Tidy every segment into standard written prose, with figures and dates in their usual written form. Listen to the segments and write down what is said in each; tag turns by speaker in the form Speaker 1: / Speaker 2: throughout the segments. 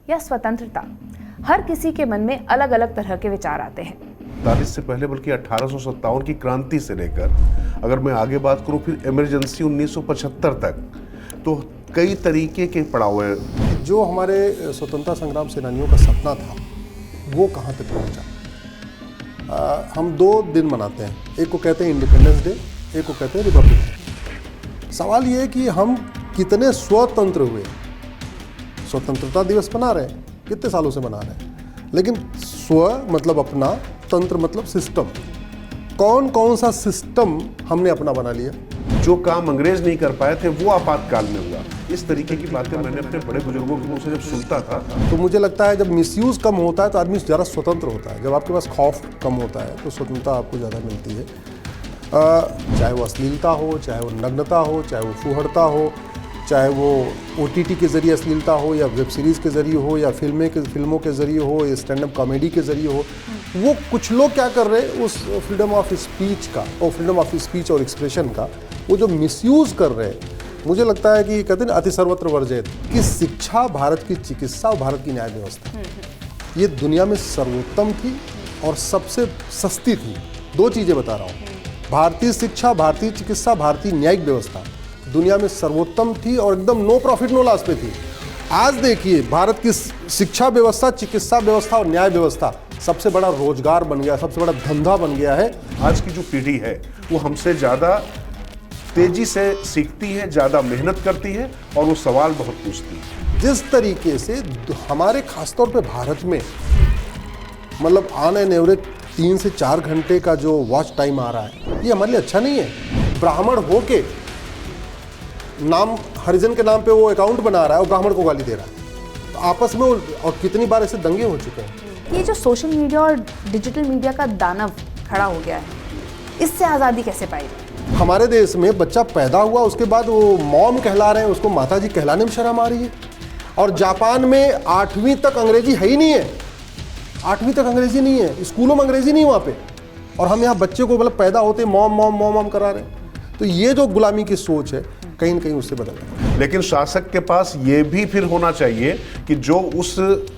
Speaker 1: या स्वतंत्रता, हर किसी के मन में अलग अलग तरह के विचार आते हैं।
Speaker 2: 47 से पहले बल्कि 1857 की क्रांति से लेकर अगर मैं आगे बात करूं फिर इमरजेंसी 1975 तक, तो कई तरीके के पड़ाव हैं।
Speaker 3: जो हमारे स्वतंत्रता संग्राम सेनानियों का सपना था वो कहाँ तक पहुँचा। हम 2 दिन मनाते हैं, एक को कहते हैं इंडिपेंडेंस डे, एक को कहते हैं रिपब्लिक डे। सवाल ये है कि हम कितने स्वतंत्र हुए। स्वतंत्रता दिवस मना रहे हैं, कितने सालों से मना रहे हैं, लेकिन स्व मतलब अपना, तंत्र मतलब सिस्टम। कौन कौन सा सिस्टम हमने अपना बना लिया।
Speaker 2: जो काम अंग्रेज नहीं कर पाए थे वो आपातकाल में हुआ। इस तरीके की बातें मैंने अपने बड़े बुजुर्गों के मुंह से जब सुनता था
Speaker 3: तो मुझे लगता है जब मिसयूज कम होता है तो आदमी ज़्यादा स्वतंत्र होता है। जब आपके पास खौफ कम होता है तो स्वतंत्रता आपको ज़्यादा मिलती है। चाहे वो अश्लीलता हो, चाहे वो नग्नता हो, चाहे वो फूहड़ता हो, चाहे वो OTT के ज़रिए अश्लीलता हो, या वेब सीरीज़ के ज़रिए हो, या फिल्मों के ज़रिए हो, या स्टैंड अप कॉमेडी के ज़रिए हो। वो कुछ लोग क्या कर रहे हैं, उस फ्रीडम ऑफ स्पीच का और फ्रीडम ऑफ स्पीच और एक्सप्रेशन का वो जो मिसयूज़ कर रहे हैं, मुझे लगता है कि कहते हैं अति सर्वत्र वर्जित, कि शिक्षा, भारत की चिकित्सा और भारत की न्याय व्यवस्था ये दुनिया में सर्वोत्तम थी और सबसे सस्ती थी। 2 चीज़ें बता रहा हूँ, भारतीय शिक्षा, भारतीय चिकित्सा, भारतीय न्यायिक व्यवस्था दुनिया में सर्वोत्तम थी और एकदम नो प्रॉफिट नो लॉस पे थी। आज देखिए भारत की शिक्षा व्यवस्था, चिकित्सा व्यवस्था और न्याय व्यवस्था सबसे बड़ा रोजगार बन गया, सबसे बड़ा धंधा बन गया है।
Speaker 2: आज की जो पीढ़ी है वो हमसे ज़्यादा तेजी से सीखती है, ज़्यादा मेहनत करती है और वो सवाल बहुत पूछती है।
Speaker 3: जिस तरीके से हमारे खासतौर पे भारत में मतलब ऑन एन एवरेज 3 से 4 घंटे का जो वॉच टाइम आ रहा है, ये हमारे लिए अच्छा नहीं है। ब्राह्मण होके नाम हरिजन के नाम पे वो अकाउंट बना रहा है और ब्राह्मण को गाली दे रहा है। तो आपस में और कितनी बार ऐसे दंगे हो चुके हैं।
Speaker 1: ये जो सोशल मीडिया और डिजिटल मीडिया का दानव खड़ा हो गया है, इससे आज़ादी कैसे पाई?
Speaker 3: हमारे देश में बच्चा पैदा हुआ उसके बाद वो मॉम कहला रहे हैं, उसको माताजी कहलाने में शर्म आ रही है। और जापान में 8वीं तक अंग्रेजी है ही नहीं है, 8वीं तक अंग्रेजी नहीं है, स्कूलों में अंग्रेजी नहीं वहाँ पे। और हम यहाँ बच्चे को मतलब पैदा होते मॉम मॉम मॉम मॉम करा रहे हैं। तो ये जो गुलामी की सोच है कहीं न कहीं उससे बदल रहा है।
Speaker 2: लेकिन शासक के पास ये भी फिर होना चाहिए कि जो उस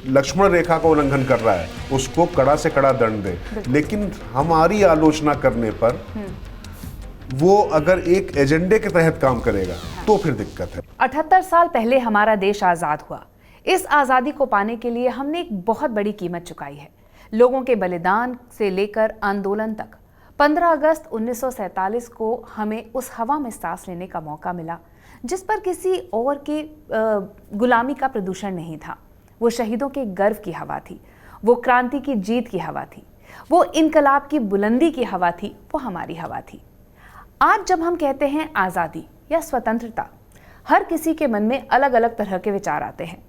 Speaker 2: लक्ष्मण रेखा का उल्लंघन कर रहा है उसको कड़ा से कड़ा दंड दे। लेकिन हमारी आलोचना करने पर वो अगर एक एजेंडे के तहत काम करेगा तो फिर दिक्कत है।
Speaker 1: 78 साल पहले हमारा देश आज़ाद हुआ। इस आज़ादी को पाने के लिए हमने एक बहुत बड़ी कीमत चुकाई है। लोगों के बलिदान से लेकर आंदोलन तक। 15 अगस्त 1947 को हमें उस हवा में सांस लेने का मौका मिला जिस पर किसी और के गुलामी का प्रदूषण नहीं था। वो शहीदों के गर्व की हवा थी, वो क्रांति की जीत की हवा थी, वो इनकलाब की बुलंदी की हवा थी, वो हमारी हवा थी। आज जब हम कहते हैं आज़ादी या स्वतंत्रता, हर किसी के मन में अलग अलग तरह के विचार आते हैं।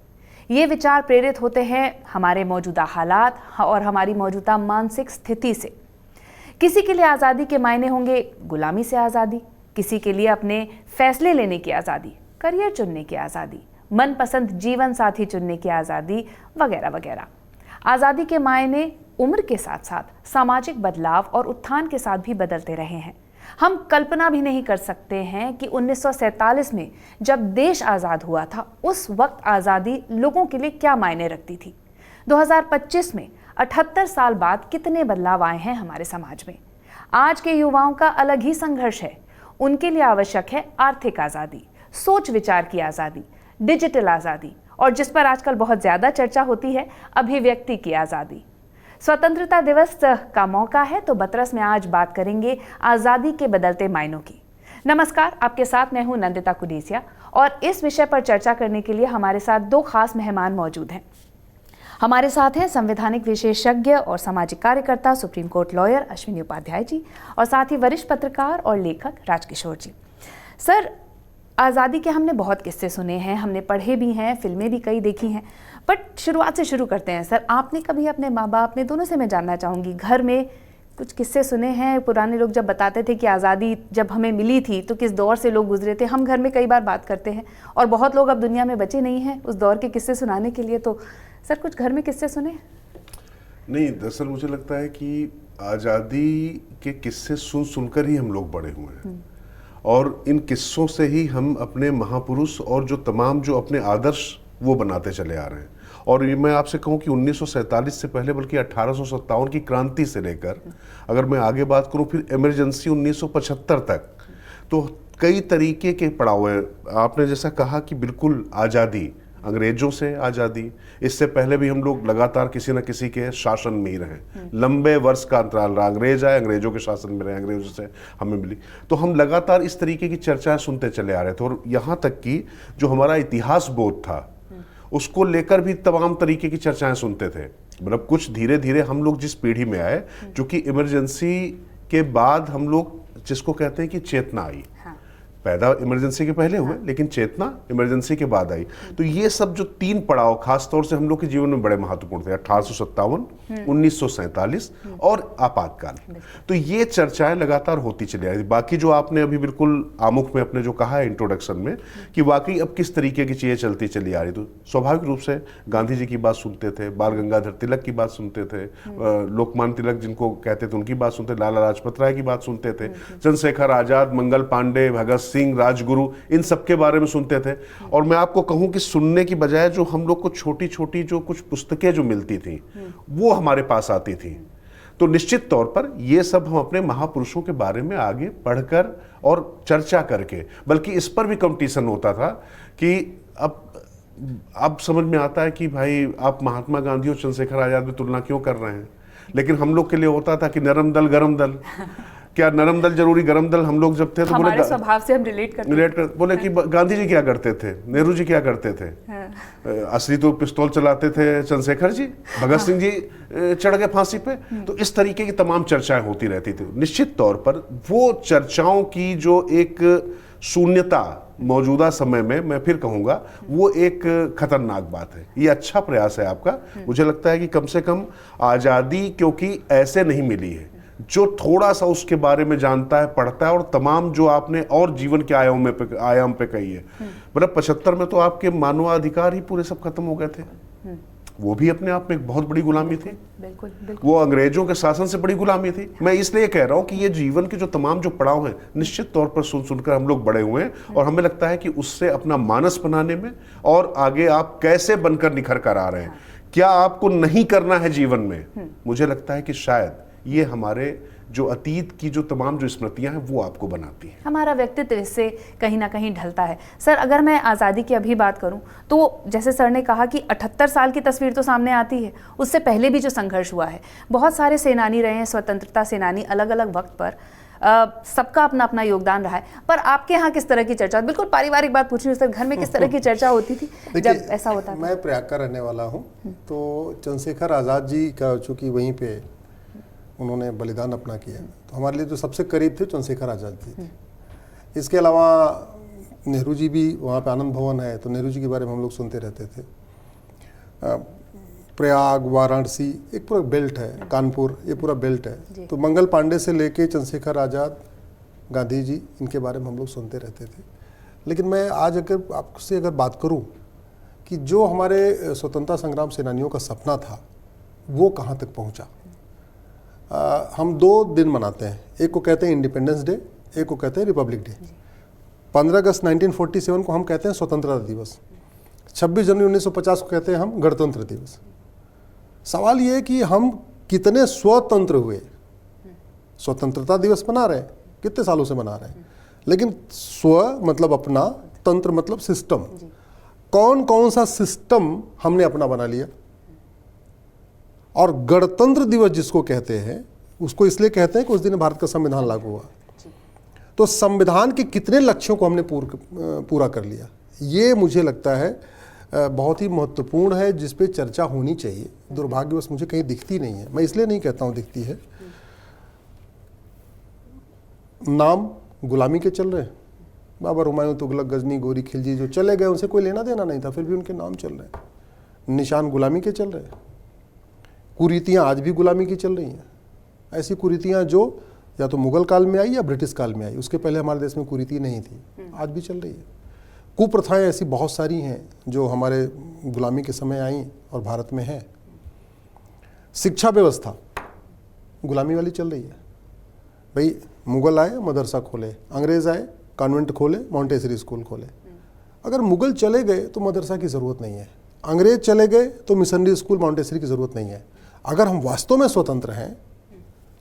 Speaker 1: ये विचार प्रेरित होते हैं हमारे मौजूदा हालात और हमारी मौजूदा मानसिक स्थिति से। किसी के लिए आज़ादी के मायने होंगे गुलामी से आज़ादी, किसी के लिए अपने फैसले लेने की आज़ादी, करियर चुनने की आज़ादी, मनपसंद जीवन साथी चुनने की आज़ादी, वगैरह वगैरह। आज़ादी के मायने उम्र के साथ साथ सामाजिक बदलाव और उत्थान के साथ भी बदलते रहे हैं। हम कल्पना भी नहीं कर सकते हैं कि 1947 में जब देश आज़ाद हुआ था उस वक्त आज़ादी लोगों के लिए क्या मायने रखती थी। 2025 में 78 साल बाद कितने बदलाव आए हैं हमारे समाज में। आज के युवाओं का अलग ही संघर्ष है। उनके लिए आवश्यक है आर्थिक आज़ादी, सोच विचार की आज़ादी, डिजिटल आज़ादी और जिस पर आजकल बहुत ज़्यादा चर्चा होती है, अभिव्यक्ति की आज़ादी। स्वतंत्रता दिवस का मौका है तो बतरस में आज बात करेंगे आज़ादी के बदलते मायनों की। नमस्कार, आपके साथ मैं हूं नंदिता कुडेसिया और इस विषय पर चर्चा करने के लिए हमारे साथ 2 खास मेहमान मौजूद हैं। हमारे साथ हैं संवैधानिक विशेषज्ञ और सामाजिक कार्यकर्ता supreme court lawyer Ashwini Upadhyay ji और साथ ही वरिष्ठ पत्रकार और लेखक राजकिशोर जी। सर, आज़ादी के हमने बहुत किस्से सुने हैं, हमने पढ़े भी हैं, फिल्में भी कई देखी हैं, बट शुरुआत से शुरू करते हैं। सर, आपने कभी अपने माँ बाप, अपने दोनों से मैं जानना चाहूँगी, घर में कुछ किस्से सुने हैं? पुराने लोग जब बताते थे कि आज़ादी जब हमें मिली थी तो किस दौर से लोग गुजरे थे, हम घर में कई बार बात करते हैं और बहुत लोग अब दुनिया में बचे नहीं हैं उस दौर के किस्से सुनाने के लिए। तो सर, कुछ घर में किस्से सुने?
Speaker 2: नहीं, दरअसल मुझे लगता है कि आज़ादी के किस्से सुन सुनकर ही हम लोग बड़े हुए हैं और इन किस्सों से ही हम अपने महापुरुष और जो तमाम जो अपने आदर्श वो बनाते चले आ रहे हैं। और ये मैं आपसे कहूँ कि 1947 से पहले बल्कि 1857 की क्रांति से लेकर अगर मैं आगे बात करूँ फिर इमरजेंसी 1975 तक, तो कई तरीके के पड़ाव हैं। आपने जैसा कहा कि बिल्कुल आज़ादी, अंग्रेजों से आज़ादी, इससे पहले भी हम लोग लगातार किसी न किसी के शासन में ही रहे, लंबे वर्ष का अंतराल रहा, अंग्रेज आए अंग्रेजों के शासन में रहे, अंग्रेजों से हमें मिली, तो हम लगातार इस तरीके की चर्चाएं सुनते चले आ रहे थे। और यहाँ तक कि जो हमारा इतिहास बोध था उसको लेकर भी तमाम तरीके की चर्चाएं सुनते थे। मतलब कुछ धीरे धीरे हम लोग जिस पीढ़ी में आए, क्योंकि इमरजेंसी के बाद हम लोग जिसको कहते हैं कि चेतना आई, पैदा इमरजेंसी के पहले हुए लेकिन चेतना इमरजेंसी के बाद आई। तो ये सब जो 3 पड़ाव खास तौर से हम लोग के जीवन में बड़े महत्वपूर्ण थे, 1857, 1947 और आपातकाल। तो ये चर्चाएं लगातार होती चली आ रही थी। बाकी जो आपने अभी बिल्कुल आमुख में अपने जो कहा है इंट्रोडक्शन में कि वाकई अब किस तरीके की चीजें चलती चली आ रही, तो स्वाभाविक रूप से गांधी जी की बात सुनते थे, बाल गंगाधर तिलक की बात सुनते थे, लोकमान्य तिलक जिनको कहते थे उनकी बात सुनते, लाला लाजपत राय की बात सुनते थे, चंद्रशेखर आजाद, मंगल पांडे, भगत सिंह, राजगुरु, इन सब के बारे में सुनते थे। और मैं आपको कहूं कि सुनने की बजाय जो हम लोग को छोटी छोटी जो कुछ पुस्तकें जो मिलती थी वो हमारे पास आती थी। तो निश्चित तौर पर ये सब हम अपने महापुरुषों के बारे में आगे पढ़कर और चर्चा करके, बल्कि इस पर भी कंपटीशन होता था कि अब समझ में आता है कि भाई आप महात्मा गांधी और चंद्रशेखर आजाद में तुलना क्यों कर रहे हैं। लेकिन हम लोग के लिए होता था कि नरम दल गरम दल, क्या नरम दल जरूरी, गरम दल हम लोग जब थे तो
Speaker 1: हमारे स्वभाव से हम रिलेट करते
Speaker 2: बोले कि गांधी जी क्या करते थे, नेहरू जी क्या करते थे, असली तो पिस्तौल चलाते थे चंद्रशेखर जी, भगत सिंह जी चढ़ गए फांसी पे। तो इस तरीके की तमाम चर्चाएं होती रहती थी। निश्चित तौर पर वो चर्चाओं की जो एक शून्यता मौजूदा समय में, मैं फिर कहूंगा, वो एक खतरनाक बात है। ये अच्छा प्रयास है आपका। मुझे लगता है कि कम से कम आज़ादी क्योंकि ऐसे नहीं मिली है, जो थोड़ा सा उसके बारे में जानता है, पढ़ता है, और तमाम जो आपने और जीवन के आयाम पे कही है, मतलब 75 में तो आपके मानवाधिकार ही पूरे सब खत्म हो गए थे। वो भी अपने आप में एक बहुत बड़ी गुलामी थी।
Speaker 1: बिल्कुल, बिल्कुल।
Speaker 2: वो अंग्रेजों के शासन से बड़ी गुलामी थी। मैं इसलिए कह रहा हूं कि ये जीवन के जो तमाम जो पड़ाव हैं, निश्चित तौर पर सुन सुनकर हम लोग बड़े हुए हैं, और हमें लगता है कि उससे अपना मानस बनाने में और आगे आप कैसे बनकर निखर कर आ रहे हैं, क्या आपको नहीं करना है जीवन में, मुझे लगता है कि शायद ये हमारे जो अतीत की जो तमाम जो स्मृतियां हैं वो आपको बनाती है।
Speaker 1: हमारा व्यक्तित्व इससे कहीं ना कहीं ढलता है। सर, अगर मैं आज़ादी की अभी बात करूं तो जैसे सर ने कहा कि 78 साल की तस्वीर तो सामने आती है, उससे पहले भी जो संघर्ष हुआ है, बहुत सारे सेनानी रहे हैं, स्वतंत्रता सेनानी, अलग अलग वक्त पर सबका अपना अपना योगदान रहा है। पर आपके यहाँ किस तरह की चर्चा, बिल्कुल पारिवारिक बात पूछ रही हूँ सर, घर में किस तरह की चर्चा होती थी जब ऐसा होता था?
Speaker 3: मैं प्रयाग का रहने वाला हूँ, तो चंद्रशेखर आज़ाद जी का चूँकि वहीं पे उन्होंने बलिदान अपना किया, तो हमारे लिए जो सबसे करीब थे चंद्रशेखर आज़ाद जी थे। इसके अलावा नेहरू जी भी, वहाँ पे आनंद भवन है, तो नेहरू जी के बारे में हम लोग सुनते रहते थे। प्रयाग, वाराणसी, एक पूरा बेल्ट है, कानपुर, ये पूरा बेल्ट है। तो मंगल पांडे से लेके चंद्रशेखर आज़ाद, गांधी जी, इनके बारे में हम लोग सुनते रहते थे। लेकिन मैं आज अगर आपसे बात करूँ कि जो हमारे स्वतंत्रता संग्राम सेनानियों का सपना था वो कहाँ तक पहुँचा। हम 2 दिन मनाते हैं, एक को कहते हैं इंडिपेंडेंस डे, एक को कहते हैं रिपब्लिक डे। 15 अगस्त 1947 को हम कहते हैं स्वतंत्रता दिवस, 26 जनवरी 1950 को कहते हैं हम गणतंत्र दिवस। सवाल ये है कि हम कितने स्वतंत्र हुए। स्वतंत्रता दिवस मना रहे हैं, कितने सालों से मना रहे हैं, लेकिन स्व मतलब अपना, तंत्र मतलब सिस्टम, कौन कौन सा सिस्टम हमने अपना बना लिया। और गणतंत्र दिवस जिसको कहते हैं, उसको इसलिए कहते हैं कि उस दिन भारत का संविधान लागू हुआ। तो संविधान के कितने लक्ष्यों को हमने पूरा कर लिया, ये मुझे लगता है बहुत ही महत्वपूर्ण है, जिस पे चर्चा होनी चाहिए। दुर्भाग्यवश मुझे कहीं दिखती नहीं है। मैं इसलिए नहीं कहता हूँ दिखती है, नाम गुलामी के चल रहे हैं। बाबर, हुमायूं, तुगलक, गजनी, गोरी, खिलजी जो चले गए उनसे कोई लेना देना नहीं था, फिर भी उनके नाम चल रहे हैं। निशान गुलामी के चल रहे हैं। कुरीतियाँ आज भी गुलामी की चल रही हैं। ऐसी कुरीतियाँ जो या तो मुगल काल में आई या ब्रिटिश काल में आई, उसके पहले हमारे देश में कुरीति नहीं थी, आज भी चल रही है। कुप्रथाएं ऐसी बहुत सारी हैं जो हमारे गुलामी के समय आई और भारत में है। शिक्षा व्यवस्था गुलामी वाली चल रही है। भाई, मुगल आए मदरसा खोले, अंग्रेज आए कॉन्वेंट खोले, मॉन्टेसरी स्कूल खोले। अगर मुगल चले गए तो मदरसा की ज़रूरत नहीं है। अंग्रेज चले गए तो मिशनरी स्कूल मॉन्टेसरी की ज़रूरत नहीं है। अगर हम वास्तव में स्वतंत्र हैं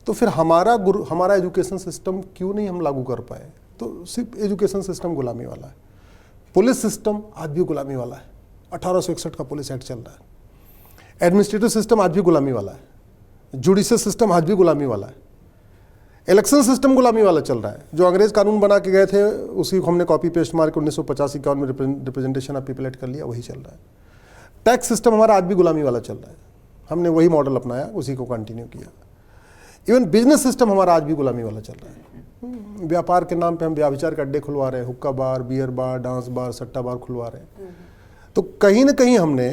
Speaker 3: तो फिर हमारा एजुकेशन सिस्टम क्यों नहीं हम लागू कर पाए? तो सिर्फ एजुकेशन सिस्टम गुलामी वाला है। पुलिस सिस्टम आज भी गुलामी वाला है, 1861 का पुलिस एक्ट चल रहा है। एडमिनिस्ट्रेटिव सिस्टम आज भी गुलामी वाला है। जुडिशियल सिस्टम आज भी गुलामी वाला है। इलेक्शन सिस्टम गुलामी वाला चल रहा है। जो अंग्रेज कानून बना के गए थे उसी को हमने कॉपी पेस्ट मार के 1950-51 में रिप्रेजेंटेशन ऑफ पीपल एक्ट कर लिया, वही चल रहा है। टैक्स सिस्टम हमारा आज भी गुलामी वाला चल रहा है, हमने वही मॉडल अपनाया, उसी को कंटिन्यू किया। इवन बिजनेस सिस्टम हमारा आज भी गुलामी वाला चल रहा है। व्यापार के नाम पे हम व्याभिचार के अड्डे खुलवा रहे हैं, हुक्का बार, बियर बार, डांस बार, सट्टा बार खुलवा रहे हैं। तो कहीं ना कहीं हमने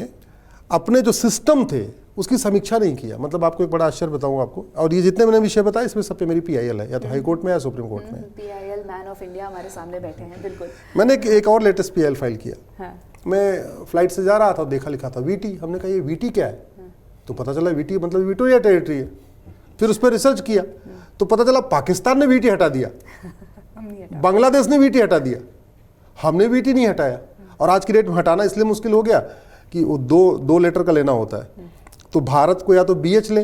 Speaker 3: अपने जो सिस्टम थे उसकी समीक्षा नहीं किया। मतलब आपको एक बड़ा आश्चर्य बताऊं आपको, और ये जितने मैंने विषय बताए इसमें सब पे मेरी PIL है, या तो हाई कोर्ट में या सुप्रीम कोर्ट में।
Speaker 1: PIL मैन ऑफ इंडिया हमारे सामने बैठे हैं। बिल्कुल।
Speaker 3: मैंने एक और लेटेस्ट PIL फाइल किया।
Speaker 1: हाँ।
Speaker 3: मैं फ्लाइट से जा रहा था, देखा लिखा था VT। हमने कहा ये VT क्या है? तो पता चला VT मतलब विक्टोरिया टेरिटरी है। फिर उस पर रिसर्च किया तो पता चला पाकिस्तान ने VT हटा दिया, बांग्लादेश ने VT हटा दिया, हमने VT नहीं हटाया। और आज की डेट में हटाना इसलिए मुश्किल हो गया कि वो दो लेटर का लेना होता है। तो भारत को या तो BH ले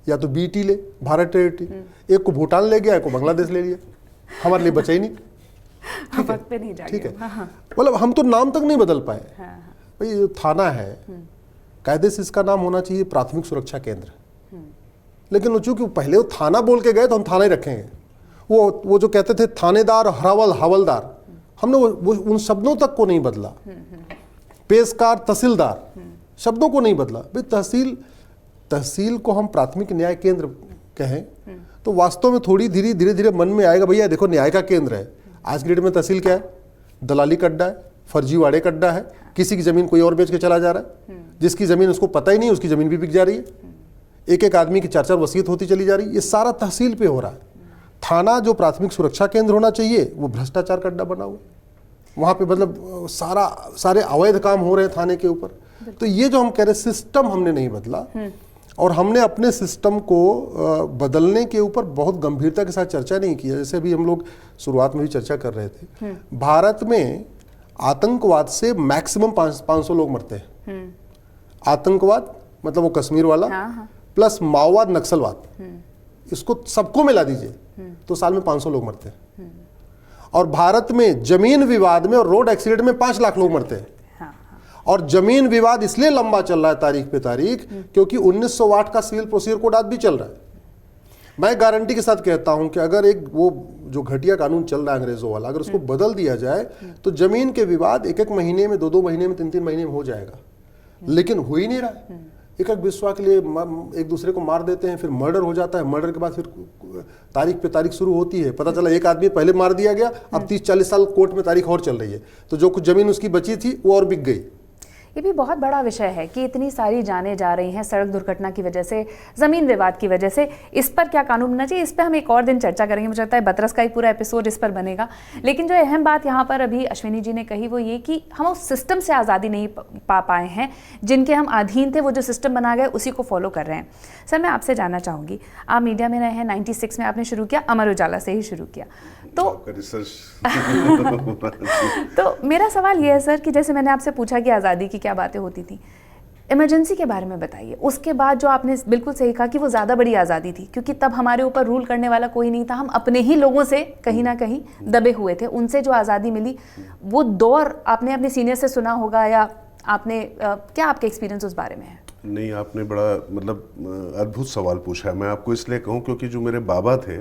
Speaker 3: या तो BT ले, भारत टेरिटरी। एक को भूटान ले गया, एक को बांग्लादेश ले लिया, हमारे लिए बचा ही नहीं। ठीक है, मतलब हम तो नाम तक नहीं बदल पाए। भाई जो थाना है कायदे से इसका नाम होना चाहिए प्राथमिक सुरक्षा केंद्र, लेकिन चूंकि पहले वो थाना बोल के गए तो हम थाना ही रखेंगे। वो जो कहते थे थानेदार, हवलदार, हमने वो उन शब्दों तक को नहीं बदला। पेशकार, तहसीलदार, शब्दों को नहीं बदला। भाई तहसील को हम प्राथमिक न्याय केंद्र कहें तो वास्तव में थोड़ी धीरे धीरे मन में आएगा, भैया देखो न्याय का केंद्र है। आज की डेट में तहसील क्या है? दलाली का अड्डा है, फर्जीवाड़े का अड्डा है। किसी की जमीन कोई और बेच के चला जा रहा है, जिसकी जमीन उसको पता ही नहीं, उसकी जमीन भी बिक जा रही है। एक आदमी की 4 वसीयत होती चली जा रही है। ये सारा तहसील पे हो रहा है। थाना जो प्राथमिक सुरक्षा केंद्र होना चाहिए वो भ्रष्टाचार का अड्डा बना हुआ, वहाँ पे मतलब सारे अवैध काम हो रहे हैं थाने के ऊपर। तो ये जो हम कह रहे सिस्टम हमने नहीं बदला, और हमने अपने सिस्टम को बदलने के ऊपर बहुत गंभीरता के साथ चर्चा नहीं किया। जैसे अभी हम लोग शुरुआत में भी चर्चा कर रहे थे, भारत में आतंकवाद से मैक्सिमम 500 लोग मरते हैं। आतंकवाद मतलब वो कश्मीर वाला प्लस माओवाद, नक्सलवाद, इसको सबको मिला दीजिए तो साल में 500 लोग मरते हैं। और भारत में जमीन विवाद में और रोड एक्सीडेंट में 5 लाख लोग मरते हैं। और जमीन विवाद इसलिए लंबा चल रहा है तारीख पे तारीख, क्योंकि 1908 का सिविल प्रोसीजर कोड आज भी चल रहा है। मैं गारंटी के साथ कहता हूं कि अगर एक वो जो घटिया कानून चल रहा है अंग्रेजों वाला, अगर उसको बदल दिया जाए तो जमीन के विवाद 1-1 महीने में, 2-2 महीने में, 3-3 महीने में हो जाएगा। लेकिन हो ही नहीं रहा है। एक विश्वा के लिए एक दूसरे को मार देते हैं, फिर मर्डर हो जाता है। मर्डर के बाद फिर तारीख पे तारीख शुरू होती है। पता चला एक आदमी पहले मार दिया गया, अब 30-40 साल कोर्ट में तारीख और चल रही है। तो जो कुछ जमीन उसकी बची थी वो और बिक गई।
Speaker 1: ये भी बहुत बड़ा विषय है कि इतनी सारी जानें जा रही हैं सड़क दुर्घटना की वजह से, ज़मीन विवाद की वजह से। इस पर क्या कानून बनना चाहिए, इस पर हम एक और दिन चर्चा करेंगे। मुझे लगता है बतरस का एक पूरा एपिसोड इस पर बनेगा। लेकिन जो अहम बात यहाँ पर अभी अश्विनी जी ने कही वो ये कि हम उस सिस्टम से आज़ादी नहीं पा पाए हैं जिनके हम अधीन थे। वो जो सिस्टम बना गया उसी को फॉलो कर रहे हैं। सर, मैं आपसे जानना चाहूँगी, आप मीडिया में रहे हैं, 96 में आपने शुरू किया, अमर उजाला से ही शुरू किया। तो मेरा सवाल ये है सर कि जैसे मैंने आपसे पूछा कि आज़ादी की क्या बातें होती थी, इमरजेंसी के बारे में बताइए। उसके बाद जो आपने बिल्कुल सही कहा कि वो ज़्यादा बड़ी आज़ादी थी, क्योंकि तब हमारे ऊपर रूल करने वाला कोई नहीं था। हम अपने ही लोगों से कहीं ना कहीं दबे हुए थे। उनसे जो आज़ादी मिली वो दौर आपने अपने सीनियर से सुना होगा, या आपने क्या आपके एक्सपीरियंस उस बारे में है?
Speaker 2: नहीं, आपने बड़ा मतलब अद्भुत सवाल पूछा है। मैं आपको इसलिए कहूँ क्योंकि जो मेरे बाबा थे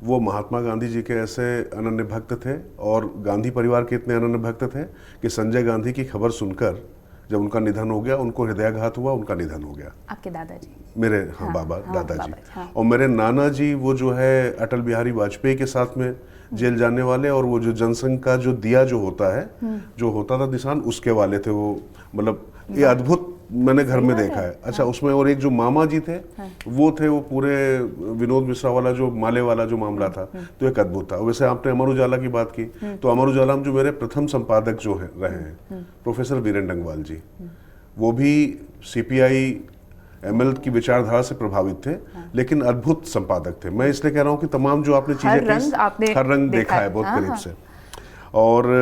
Speaker 2: वो महात्मा गांधी जी के ऐसे अनन्य भक्त थे, और गांधी परिवार के इतने अनन्य भक्त थे कि संजय गांधी की खबर सुनकर जब उनका निधन हो गया, उनको हृदयाघात हुआ, उनका निधन हो गया।
Speaker 1: आपके दादाजी?
Speaker 2: मेरे बाबा, दादाजी। और मेरे नाना जी वो जो है अटल बिहारी वाजपेयी के साथ में जेल जाने वाले, और वो जो जनसंघ का जो दिया जो होता है, जो होता था निशान, उसके वाले थे वो। मतलब ये अद्भुत मैंने घर में देखा है। अच्छा, उसमें और एक जो मामा जी थे वो थे वो पूरे विनोद मिश्रा वाला जो माले वाला जो मामला था, तो एक अद्भुत था। वैसे आपने अमर उजाला की बात की, तो अमर उजाला में जो मेरे प्रथम संपादक जो है रहे हैं प्रोफेसर वीरेन डंगवाल जी, वो भी CPI ML की विचारधारा से प्रभावित थे, लेकिन अद्भुत संपादक थे। मैं इसलिए कह रहा हूँ कि तमाम जो आपने चीजें
Speaker 1: हर रंग
Speaker 2: देखा है बहुत करीब से। और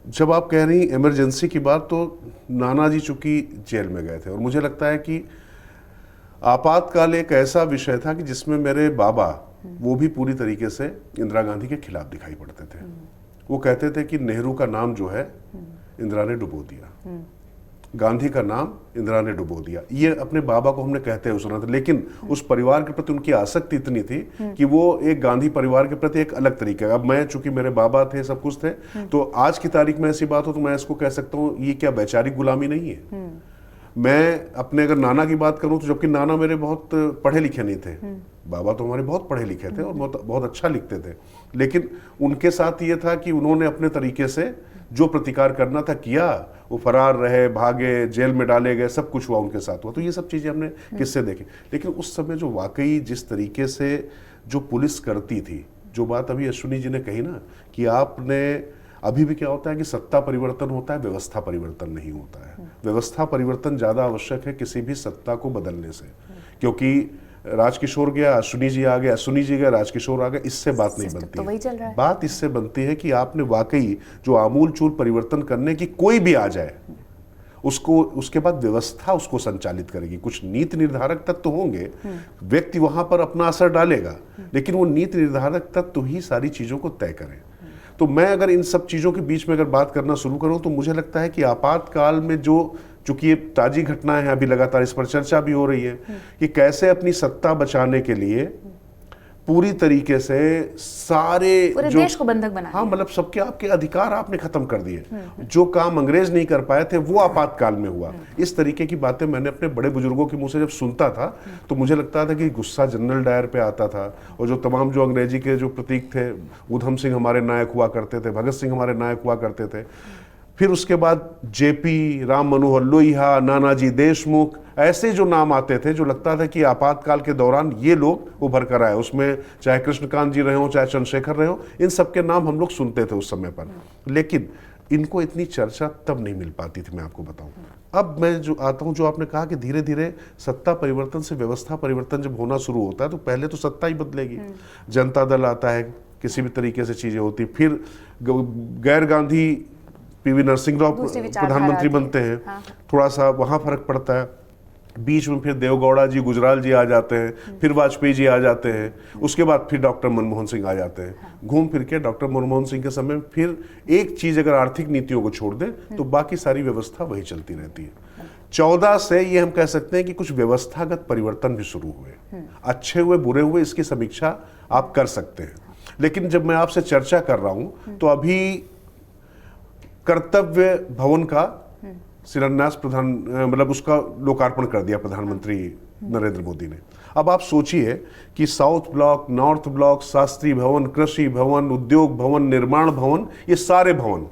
Speaker 2: जब आप कह रही इमरजेंसी की बात, तो नानाजी चूंकि जेल में गए थे, और मुझे लगता है कि आपातकाल एक ऐसा विषय था कि जिसमें मेरे बाबा वो भी पूरी तरीके से इंदिरा गांधी के खिलाफ दिखाई पड़ते थे। वो कहते थे कि नेहरू का नाम जो है इंदिरा ने डुबो दिया, गांधी का नाम इंदिरा ने डुबो दिया। ये अपने बाबा को हमने कहते हुए सुना था, लेकिन उस परिवार के प्रति उनकी आसक्ति इतनी थी कि वो एक गांधी परिवार के प्रति एक अलग तरीके का। अब मैं, चूंकि मेरे बाबा थे, सब कुछ थे, तो आज की तारीख में ऐसी बात हो तो मैं इसको कह सकता हूँ, ये क्या वैचारिक गुलामी नहीं है। मैं अपने अगर नाना की बात करूं तो जबकि नाना मेरे बहुत पढ़े लिखे नहीं थे, बाबा तो हमारे बहुत पढ़े लिखे थे और बहुत अच्छा लिखते थे, लेकिन उनके साथ ये था कि उन्होंने अपने तरीके से जो प्रतिकार करना था किया। वो फरार रहे, भागे, जेल में डाले गए, सब कुछ हुआ उनके साथ हुआ। तो ये सब चीजें हमने किससे देखी। लेकिन उस समय जो वाकई जिस तरीके से जो पुलिस करती थी, जो बात अभी अश्विनी जी ने कही ना कि आपने, अभी भी क्या होता है कि सत्ता परिवर्तन होता है, व्यवस्था परिवर्तन नहीं होता है। व्यवस्था परिवर्तन ज्यादा आवश्यक है किसी भी सत्ता को बदलने से, क्योंकि राजकिशोर गया, अश्विनी जी आ गए, अश्विनी जी गए, राजकिशोर आ गए, इससे बात नहीं बनती।
Speaker 1: तो वही चल रहा है।
Speaker 2: बात इससे बनती है कि आपने वाकई जो आमूल चूल परिवर्तन करने की, कोई भी आ जाए उसको, उसके बाद व्यवस्था उसको संचालित करेगी। कुछ नीति निर्धारक तत्व होंगे, व्यक्ति वहां पर अपना असर डालेगा, लेकिन वो नीति निर्धारक तत्व ही सारी चीजों को तय करें। तो मैं अगर इन सब चीजों के बीच में अगर बात करना शुरू करूं तो मुझे लगता है कि आपातकाल में जो, चूंकि ये ताजी घटनाएं हैं, अभी लगातार इस पर चर्चा भी हो रही है कि कैसे अपनी सत्ता बचाने के लिए पूरी तरीके से सारे
Speaker 1: पूरे देश को बंधक बना,
Speaker 2: हाँ, मतलब सबके आपके अधिकार आपने खत्म कर दिए। जो काम अंग्रेज नहीं कर पाए थे वो आपातकाल में हुआ। इस तरीके की बातें मैंने अपने बड़े बुजुर्गों के मुंह से जब सुनता था तो मुझे लगता था कि गुस्सा जनरल डायर पे आता था। और जो तमाम जो अंग्रेजी के जो प्रतीक थे, उधम सिंह हमारे नायक हुआ करते थे, भगत सिंह हमारे नायक हुआ करते थे, फिर उसके बाद जेपी, राम मनोहर लोहिया, नानाजी देशमुख, ऐसे जो नाम आते थे जो लगता था कि आपातकाल के दौरान ये लोग उभर कर आए। उसमें चाहे कृष्णकांत जी रहे हो, चाहे चंद्रशेखर रहे हो, इन सबके नाम हम लोग सुनते थे उस समय पर, लेकिन इनको इतनी चर्चा तब नहीं मिल पाती थी। मैं आपको बताऊं, अब मैं जो आता हूं, जो आपने कहा कि धीरे धीरे सत्ता परिवर्तन से व्यवस्था परिवर्तन जब होना शुरू होता है तो पहले तो सत्ता ही बदलेगी। जनता दल आता है, किसी भी तरीके से चीजें होती, फिर गैर गांधी पीवी नरसिंह राव प्रधानमंत्री बनते हैं। हाँ। थोड़ा सा वहां फर्क पड़ता है, बीच में फिर देवगौड़ा जी, गुजराल जी आ जाते हैं, फिर वाजपेयी जी आ जाते हैं, उसके बाद फिर डॉक्टर मनमोहन सिंह आ जाते हैं। हाँ। घूम फिर के डॉक्टर मनमोहन सिंह के समय फिर एक चीज, अगर आर्थिक नीतियों को छोड़ दें तो बाकी सारी व्यवस्था वही चलती रहती है। 14 से ये हम कह सकते हैं कि कुछ व्यवस्थागत परिवर्तन भी शुरू हुए, अच्छे हुए बुरे हुए, इसकी समीक्षा आप कर सकते हैं। लेकिन जब मैं आपसे चर्चा कर रहा हूं तो अभी कर्तव्य भवन का शिलान्यास मतलब उसका लोकार्पण कर दिया प्रधानमंत्री नरेंद्र मोदी ने। अब आप सोचिए कि south block, north block, Shastri भवन, कृषि भवन, उद्योग भवन, निर्माण भवन, ये सारे भवन,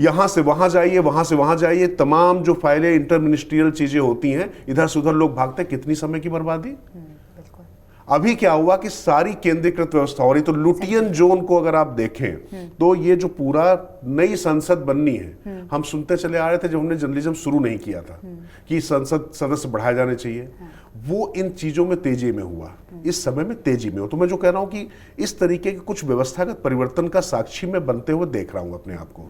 Speaker 2: यहां से वहां जाइए, वहां से वहां जाइए, तमाम जो फाइलें, इंटर मिनिस्ट्रियल चीजें होती हैं, इधर से उधर लोग भागते, कितनी समय की बर्बादी। अभी क्या हुआ कि सारी केंद्रीकृत व्यवस्था हो रही। तो लुटियन जोन को अगर आप देखें तो ये जो पूरा नई संसद बननी है, हम सुनते चले आ रहे थे जब हमने जर्नलिज्म शुरू नहीं किया था कि संसद सदस्य बढ़ाए जाने चाहिए, वो इन चीजों में तेजी में हुआ, इस समय में तेजी में हो। तो मैं जो कह रहा हूं कि इस तरीके के कुछ व्यवस्थागत परिवर्तन का साक्षी में बनते हुए देख रहा हूं अपने आप को,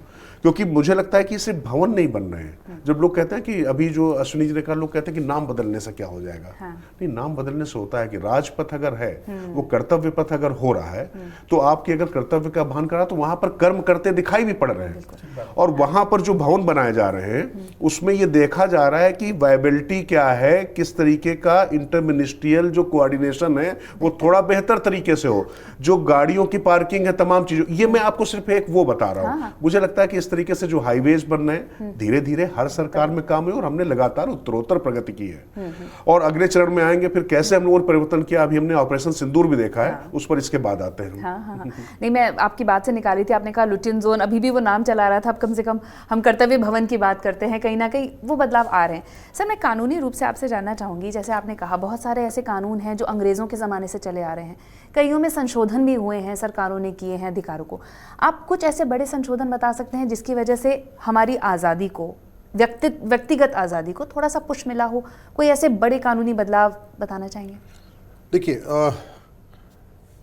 Speaker 2: क्योंकि मुझे लगता है कि सिर्फ भवन नहीं बन रहे हैं। जब लोग कहते हैं कि अभी जो अश्विनी जी ने कहा, लोग कहते हैं कि नाम बदलने से क्या हो जाएगा। नहीं, नाम बदलने से होता है कि राजपथ अगर है, वो कर्तव्य पथ अगर हो रहा है, तो आपके अगर कर्तव्य का भान करा तो वहां पर कर्म करते दिखाई भी पड़ रहे हैं। और वहां पर जो भवन बनाए जा रहे हैं उसमें ये देखा जा रहा है कि वायबिलिटी क्या है, किस तरीके का इंटर मिनिस्ट्रियल जो कोऑर्डिनेशन है वो थोड़ा बेहतर तरीके से हो, जो गाड़ियों की पार्किंग है, तमाम चीजों, ये मैं आपको सिर्फ एक वो बता रहा हूं। मुझे लगता है कि इस तरीके से जो हाईवेज बन रहे हैं, धीरे धीरे हर सरकार में काम हुए और हमने लगातार उत्तरोत्तर प्रगति की है। और अगले चरण में आएंगे फिर कैसे हम लोगों ने परिवर्तन किया, अभी हमने ऑपरेशन सिंदूर भी देखा है, उस पर इसके बाद आते हैं।
Speaker 1: नहीं, मैं आपकी बात से निकाली थी, आपने कहा लुटियन जोन, अभी भी वो नाम चला रहा था, अब कम से कम हम कर्तव्य भवन की बात करते हैं, कहीं ना कहीं वो बदलाव आ रहे हैं। सर, मैं कानूनी रूप से आपसे जानना चाहूंगी, जैसे आपने कहा बहुत सारे ऐसे कानून हैं जो अंग्रेजों के ज़माने से चले आ रहे हैं, कईयों में संशोधन भी हुए हैं, सरकारों ने किए हैं अधिकारों को। आप कुछ ऐसे बड़े संशोधन बता सकते हैं जिसकी वजह से हमारी आज़ादी को, व्यक्तिगत आज़ादी को थोड़ा सा पुश मिला हो? कोई ऐसे बड़े कानूनी बदलाव बताना चाहेंगे?
Speaker 3: देखिए,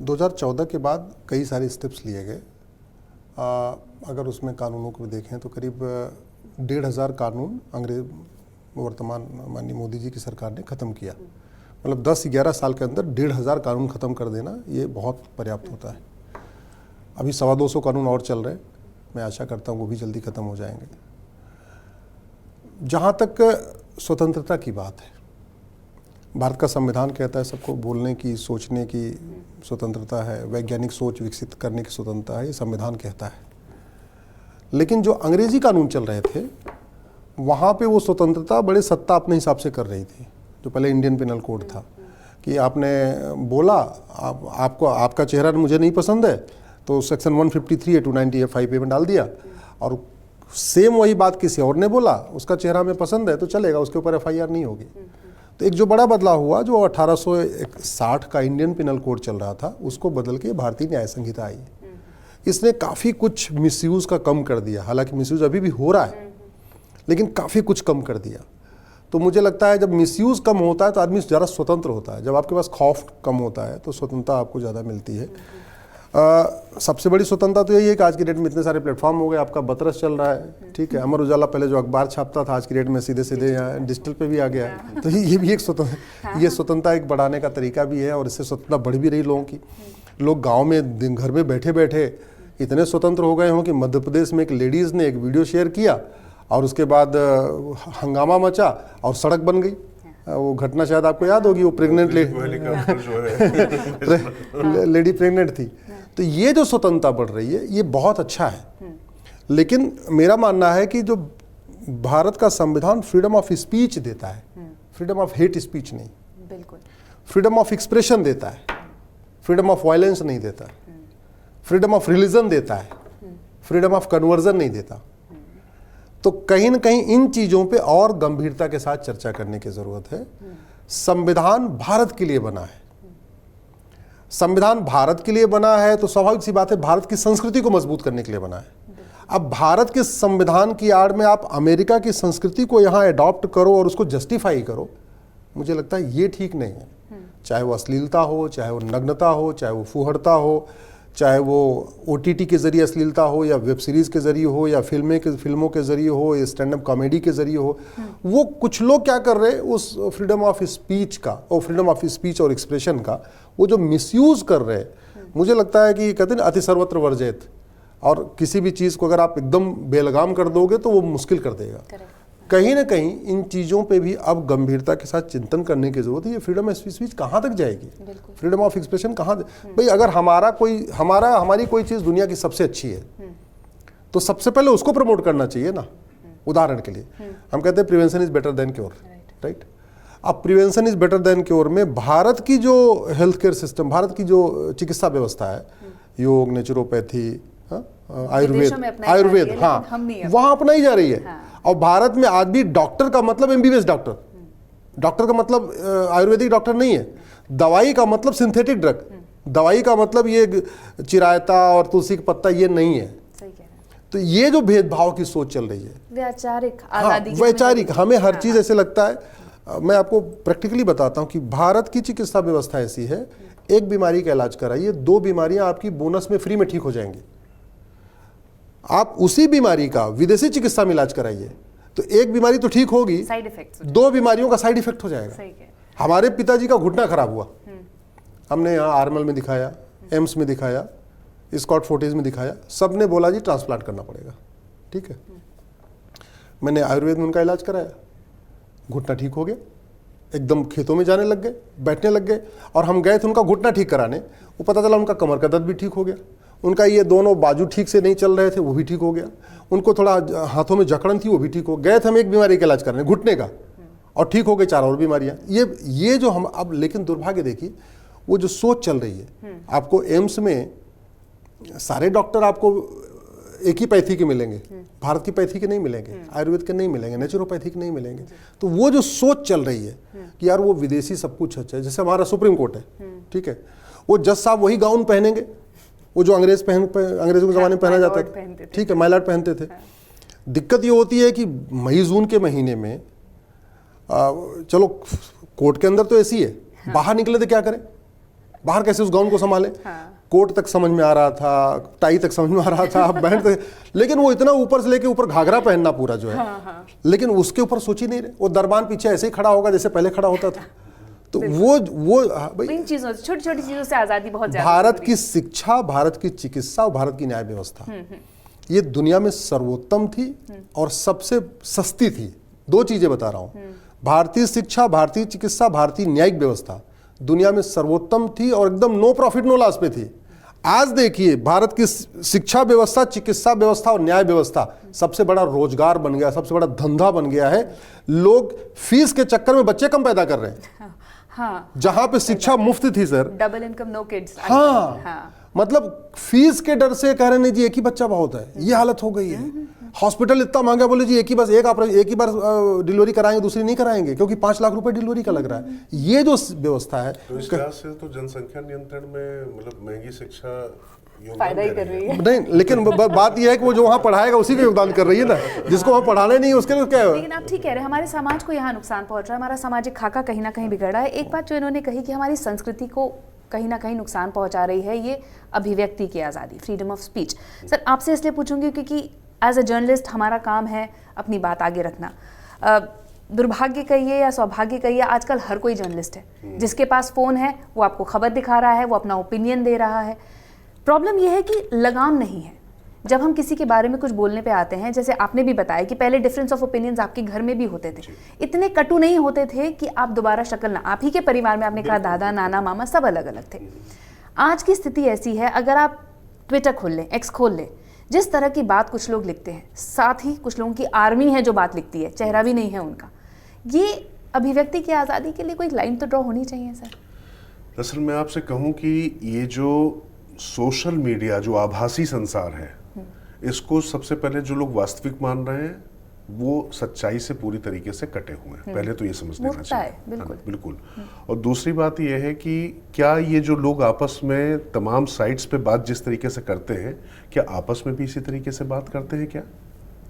Speaker 3: 2014 के बाद कई सारे स्टेप्स लिए गए अगर उसमें कानूनों को देखें तो करीब 1,500 कानून अंग्रेज वर्तमान माननीय मोदी जी की सरकार ने ख़त्म किया। मतलब 10-11 साल के अंदर 1,500 कानून ख़त्म कर देना ये बहुत पर्याप्त होता है। अभी 250 कानून और चल रहे हैं, मैं आशा करता हूँ वो भी जल्दी ख़त्म हो जाएंगे। जहाँ तक स्वतंत्रता की बात है, भारत का संविधान कहता है सबको बोलने की, सोचने की स्वतंत्रता है, वैज्ञानिक सोच विकसित करने की स्वतंत्रता है, ये संविधान कहता है। लेकिन जो अंग्रेजी कानून चल रहे थे वहाँ पे वो स्वतंत्रता बड़े सत्ता अपने हिसाब से कर रही थी। जो पहले इंडियन पिनल कोड था कि आपने बोला आपको आपका चेहरा मुझे नहीं पसंद है तो सेक्शन 153 या 290 5 में डाल दिया, और सेम वही बात किसी और ने बोला उसका चेहरा हमें पसंद है तो चलेगा, उसके ऊपर FIR नहीं होगी। तो एक जो बड़ा बदलाव हुआ, जो 1860 का इंडियन पिनल कोड चल रहा था उसको बदल के भारतीय न्याय संहिता आई। इसने काफ़ी कुछ मिसयूज़ का कम कर दिया, हालांकि मिसयूज़ अभी भी हो रहा है लेकिन काफ़ी कुछ कम कर दिया। तो मुझे लगता है जब मिसयूज़ कम होता है तो आदमी ज़्यादा स्वतंत्र होता है। जब आपके पास खौफ कम होता है तो स्वतंत्रता आपको ज़्यादा मिलती है। सबसे बड़ी स्वतंत्रता तो यही है कि आज की डेट में इतने सारे प्लेटफॉर्म हो गए, आपका बतरस चल रहा है, ठीक है। अमर उजाला पहले जो अखबार छापता था आज की डेट में सीधे सीधे यहाँ डिजिटल पे भी आ गया है। तो ये भी एक स्वतंत्रता एक बढ़ाने का तरीका भी है, और इससे स्वतंत्रता बढ़ भी रही लोगों की। लोग गाँव में दिन घर में बैठे बैठे इतने स्वतंत्र हो गए हों कि मध्य प्रदेश में एक लेडीज़ ने एक वीडियो शेयर किया और उसके बाद हंगामा मचा और सड़क बन गई। वो घटना शायद आपको याद होगी, वो प्रेग्नेंट लेडी प्रेग्नेंट थी। तो ये जो स्वतंत्रता बढ़ रही है ये बहुत अच्छा है। लेकिन मेरा मानना है कि जो भारत का संविधान फ्रीडम ऑफ स्पीच देता है, फ्रीडम ऑफ हेट स्पीच नहीं,
Speaker 1: बिल्कुल
Speaker 3: फ्रीडम ऑफ एक्सप्रेशन देता है, फ्रीडम ऑफ वायलेंस नहीं देता, फ्रीडम ऑफ रिलीजन देता है, फ्रीडम ऑफ कन्वर्जन नहीं देता। तो कहीं ना कहीं इन चीज़ों पे और गंभीरता के साथ चर्चा करने की ज़रूरत है। संविधान भारत के लिए बना है, संविधान भारत के लिए बना है तो स्वाभाविक सी बात है भारत की संस्कृति को मजबूत करने के लिए बना है। अब भारत के संविधान की आड़ में आप अमेरिका की संस्कृति को यहाँ अडॉप्ट करो और उसको जस्टिफाई करो, मुझे लगता है ये ठीक नहीं है। चाहे वो अश्लीलता हो, चाहे वो नग्नता हो, चाहे वो फूहड़ता हो, चाहे वो OTT के ज़रिए अश्लीलता हो या वेब सीरीज़ के ज़रिए हो या फिल्मों के ज़रिए हो या स्टैंड अप कॉमेडी के ज़रिए हो। वो कुछ लोग क्या कर रहे हैं उस फ्रीडम ऑफ स्पीच का और फ्रीडम ऑफ स्पीच और एक्सप्रेशन का वो जो मिसयूज़ कर रहे हैं, मुझे लगता है कि कहते हैं अति सर्वत्र वर्जित, और किसी भी चीज़ को अगर आप एकदम बेलगाम कर दोगे तो वो मुश्किल कर देगा। कहीं ना कहीं इन चीज़ों पे भी अब गंभीरता के साथ चिंतन करने की ज़रूरत है। ये फ्रीडम ऑफ स्पीच कहाँ तक जाएगी, फ्रीडम ऑफ एक्सप्रेशन कहाँ भाई, अगर हमारी कोई चीज़ दुनिया की सबसे अच्छी है तो सबसे पहले उसको प्रमोट करना चाहिए ना। उदाहरण के लिए हम कहते हैं prevention is better than cure, right. अब prevention is better than cure में भारत की जो हेल्थ केयर सिस्टम, भारत की जो चिकित्सा व्यवस्था है, योग, नेचुरोपैथी, आयुर्वेद, हाँ, वहाँ अपनाई जा रही है। और भारत में आज भी डॉक्टर का मतलब MBBS डॉक्टर, डॉक्टर का मतलब आयुर्वेदिक डॉक्टर नहीं है। दवाई का मतलब सिंथेटिक ड्रग, दवाई का मतलब ये चिरायता और तुलसी का पत्ता ये नहीं है। तो ये जो भेदभाव की सोच चल रही है,
Speaker 1: वैचारिक
Speaker 3: आजादी, वैचारिक, हमें हर चीज़ ऐसे लगता है। मैं आपको प्रैक्टिकली बताता हूँ कि भारत की चिकित्सा व्यवस्था ऐसी है, एक बीमारी का इलाज कराइए, 2 बीमारियां आपकी बोनस में फ्री में ठीक हो जाएंगी। आप उसी बीमारी का विदेशी चिकित्सा में इलाज कराइए तो एक बीमारी तो ठीक होगी,
Speaker 1: साइड इफेक्ट्स
Speaker 3: 2 बीमारियों का साइड इफेक्ट हो जाएगा। हमारे पिताजी का घुटना खराब हुआ, हमने यहाँ आर्मल में दिखाया, एम्स में दिखाया, स्कॉट फोर्टिस में दिखाया, सब ने बोला जी ट्रांसप्लांट करना पड़ेगा, ठीक है। मैंने आयुर्वेद में उनका इलाज कराया, घुटना ठीक हो गया, एकदम खेतों में जाने लग गए, बैठने लग गए। और हम गए थे उनका घुटना ठीक कराने, वो पता चला उनका कमर का दर्द भी ठीक हो गया, उनका ये दोनों बाजू ठीक से नहीं चल रहे थे वो भी ठीक हो गया, उनको थोड़ा हाथों में जकड़न थी वो भी ठीक हो गए थे। हम एक बीमारी का इलाज कराने घुटने का, और ठीक हो गए 4 और बीमारियां। ये जो हम अब, लेकिन दुर्भाग्य देखिए वो जो सोच चल रही है, आपको एम्स में सारे डॉक्टर आपको एक ही पैथी के मिलेंगे, भारत की पैथी के नहीं मिलेंगे, आयुर्वेद के नहीं मिलेंगे, नेचुरोपैथी के नहीं मिलेंगे। तो वो जो सोच चल रही है कि यार वो विदेशी सब कुछ अच्छा है, जैसे हमारा सुप्रीम कोर्ट है, ठीक है, वो जज साहब वही गाउन पहनेंगे वो जो अंग्रेजों के ज़माने में पहना जाता था, ठीक है, माइलॉर्ड पहनते थे। दिक्कत ये होती है कि मई जून के महीने में चलो कोर्ट के अंदर तो ऐसी है, बाहर निकले तो क्या करें, बाहर कैसे उस गाउन को संभालें। कोट तक समझ में आ रहा था, टाई तक समझ में आ रहा था, बैंड तक, लेकिन वो इतना ऊपर से लेके ऊपर घाघरा पहनना पूरा जो है, लेकिन उसके ऊपर सोच ही नहीं रहे। वो दरबान पीछे ऐसे ही खड़ा होगा जैसे पहले खड़ा होता था। तो वो भाई
Speaker 1: इन चीजों से, छोटी छोटी चीजों से आजादी बहुत ज्यादा।
Speaker 3: भारत की शिक्षा, भारत की चिकित्सा और भारत की न्याय व्यवस्था ये दुनिया में सर्वोत्तम थी और सबसे सस्ती थी। दो चीजें बता रहा हूं, भारतीय शिक्षा, भारतीय चिकित्सा, भारतीय न्यायिक व्यवस्था दुनिया में सर्वोत्तम थी और एकदम नो प्रॉफिट नो लॉस पे थी। आज देखिए भारत की शिक्षा व्यवस्था, चिकित्सा व्यवस्था और न्याय व्यवस्था सबसे बड़ा रोजगार बन गया, सबसे बड़ा धंधा बन गया है। लोग फीस के चक्कर में बच्चे कम पैदा कर रहे हैं।
Speaker 1: हाँ,
Speaker 3: जहां पे शिक्षा मुफ्त थी sir,
Speaker 1: double income no kids.
Speaker 3: हाँ, मतलब फीस के डर से कह रहे हैं जी एक ही बच्चा बहुत है, ये हालत हो गई है। हॉस्पिटल इतना महंगा, बोले जी एक ही एक ही बार डिलीवरी कराएंगे, दूसरी नहीं कराएंगे क्योंकि 5 लाख रुपए डिलीवरी का लग रहा है। ये जो व्यवस्था है,
Speaker 2: तो इस लिहाज से तो जनसंख्या नियंत्रण में मतलब महंगी शिक्षा
Speaker 1: फायदा ही कर रही है।
Speaker 3: नहीं, लेकिन बात यह है कि वो जो वहाँ पढ़ाएगा उसी को योगदान कर रही है ना, जिसको वहाँ पढ़ाने नहीं उसके लिए क्या है।
Speaker 1: लेकिन आप ठीक कह रहे हैं, हमारे समाज को यहाँ नुकसान पहुंच रहा है, हमारा सामाजिक खाका कहीं ना कहीं बिगड़ रहा है। एक बात जो इन्होंने कही कि हमारी संस्कृति को कहीं ना कहीं नुकसान पहुंचा रही है ये अभिव्यक्ति की आज़ादी, फ्रीडम ऑफ स्पीच। सर आपसे इसलिए पूछूंगी क्योंकि एज अ जर्नलिस्ट हमारा काम है अपनी बात आगे रखना। दुर्भाग्य कहिए या सौभाग्य कहिए, आजकल हर कोई जर्नलिस्ट है, जिसके पास फ़ोन है वो आपको खबर दिखा रहा है, वो अपना ओपिनियन दे रहा है। प्रॉब्लम यह है कि लगाम नहीं है। जब हम किसी के बारे में कुछ बोलने पे आते हैं, जैसे आपने भी बताया कि पहले डिफरेंस ऑफ ओपिनियंस आपके घर में भी होते थे, इतने कटु नहीं होते थे कि आप दोबारा शक्ल ना, आप ही के परिवार में आपने कहा दादा नाना मामा सब अलग अलग थे। आज की स्थिति ऐसी है, अगर आप ट्विटर खोल लें, एक्स खोल लें, जिस तरह की बात कुछ लोग लिखते हैं, साथ ही कुछ लोगों की आर्मी है जो बात लिखती है, चेहरा भी नहीं है उनका। ये अभिव्यक्ति की आज़ादी के लिए कोई लाइन तो ड्रॉ होनी चाहिए सर।
Speaker 2: दरअसल मैं आपसे कहूं कि ये जो सोशल मीडिया, जो आभासी संसार है, इसको सबसे पहले जो लोग वास्तविक मान रहे हैं वो सच्चाई से पूरी तरीके से कटे हुए हैं। पहले तो ये समझ लेना चाहिए।
Speaker 1: बिल्कुल।
Speaker 2: बिल्कुल। और दूसरी बात ये है कि क्या ये जो लोग आपस में तमाम साइट्स पे बात जिस तरीके से करते हैं, क्या आपस में भी इसी तरीके से बात करते हैं क्या?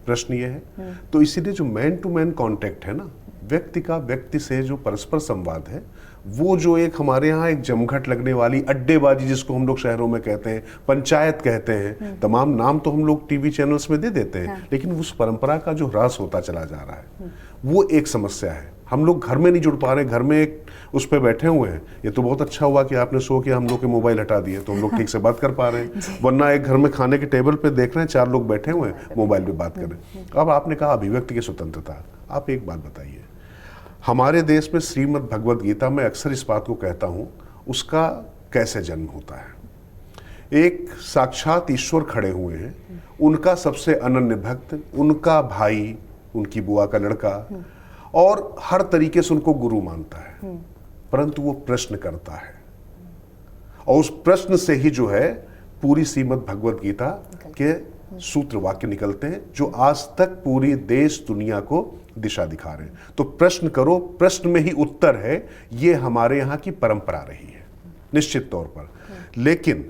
Speaker 2: प्रश्न ये है। तो इसीलिए जो मैन टू मैन कांटेक्ट है ना, व्यक्ति का व्यक्ति से जो परस्पर संवाद है, वो जो एक हमारे यहाँ एक जमघट लगने वाली अड्डेबाजी जिसको हम लोग शहरों में कहते हैं, पंचायत कहते हैं, तमाम नाम तो हम लोग टीवी चैनल्स में दे देते हैं, लेकिन उस परंपरा का जो ह्रास होता चला जा रहा है वो एक समस्या है। हम लोग घर में नहीं जुड़ पा रहे, घर में एक उस पर बैठे हुए हैं। ये तो बहुत अच्छा हुआ कि आपने शो किया, हम लोग के मोबाइल हटा दिए तो हम लोग ठीक से बात कर पा रहे हैं, वरना एक घर में खाने के टेबल पे देख रहे हैं 4 लोग बैठे हुए हैं, मोबाइल पे बात कर रहे हैं। अब आपने कहा अभिव्यक्ति की स्वतंत्रता, आप एक बात बताइए, हमारे देश में श्रीमद् भगवद गीता में अक्सर इस बात को कहता हूं, उसका कैसे जन्म होता है। एक साक्षात ईश्वर खड़े हुए हैं, उनका सबसे अनन्य भक्त, उनका भाई, उनकी बुआ का लड़का, और हर तरीके से उनको गुरु मानता है, परंतु वो प्रश्न करता है और उस प्रश्न से ही जो है पूरी श्रीमद् भगवद गीता के सूत्र वाक्य निकलते हैं, जो आज तक पूरी देश दुनिया को दिशा दिखा रहे हैं। तो प्रश्न करो, प्रश्न में ही उत्तर है, ये हमारे यहाँ की परंपरा रही है निश्चित तौर पर। लेकिन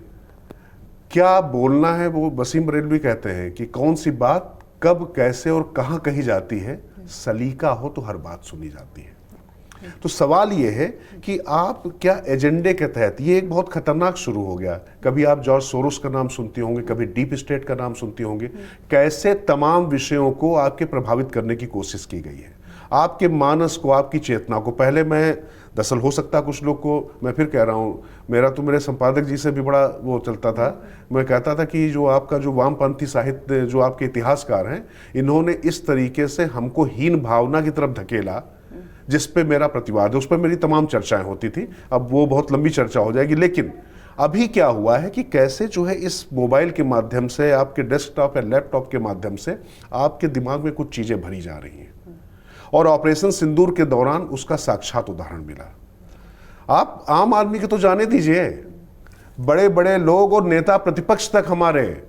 Speaker 2: क्या बोलना है, वो वसीम बरेलवी कहते हैं कि कौन सी बात कब कैसे और कहाँ कही जाती है, सलीका हो तो हर बात सुनी जाती है। तो सवाल ये है कि आप क्या एजेंडे के तहत, ये एक बहुत खतरनाक शुरू हो गया। कभी आप जॉर्ज सोरोस का नाम सुनते होंगे, कभी डीप स्टेट का नाम सुनते होंगे, कैसे तमाम विषयों को आपके प्रभावित करने की कोशिश की गई है, आपके मानस को, आपकी चेतना को। पहले मैं दरअसल हो सकता कुछ लोग को, मैं फिर कह रहा हूँ, मेरा तो मेरे संपादक जी से भी बड़ा वो चलता था, मैं कहता था कि जो आपका जो वामपंथी साहित्य, जो आपके इतिहासकार हैं, इन्होंने इस तरीके से हमको हीन भावना की तरफ धकेला, जिस पे मेरा प्रतिवाद है, उस पर मेरी तमाम चर्चाएं होती थी। अब वो बहुत लंबी चर्चा हो जाएगी। लेकिन अभी क्या हुआ है कि कैसे जो है इस मोबाइल के माध्यम से, आपके डेस्कटॉप या लैपटॉप के माध्यम से आपके दिमाग में कुछ चीजें भरी जा रही हैं, और ऑपरेशन सिंदूर के दौरान उसका साक्षात उदाहरण मिला। आप आम आदमी के तो जाने दीजिए, बड़े बड़े लोग और नेता प्रतिपक्ष तक हमारे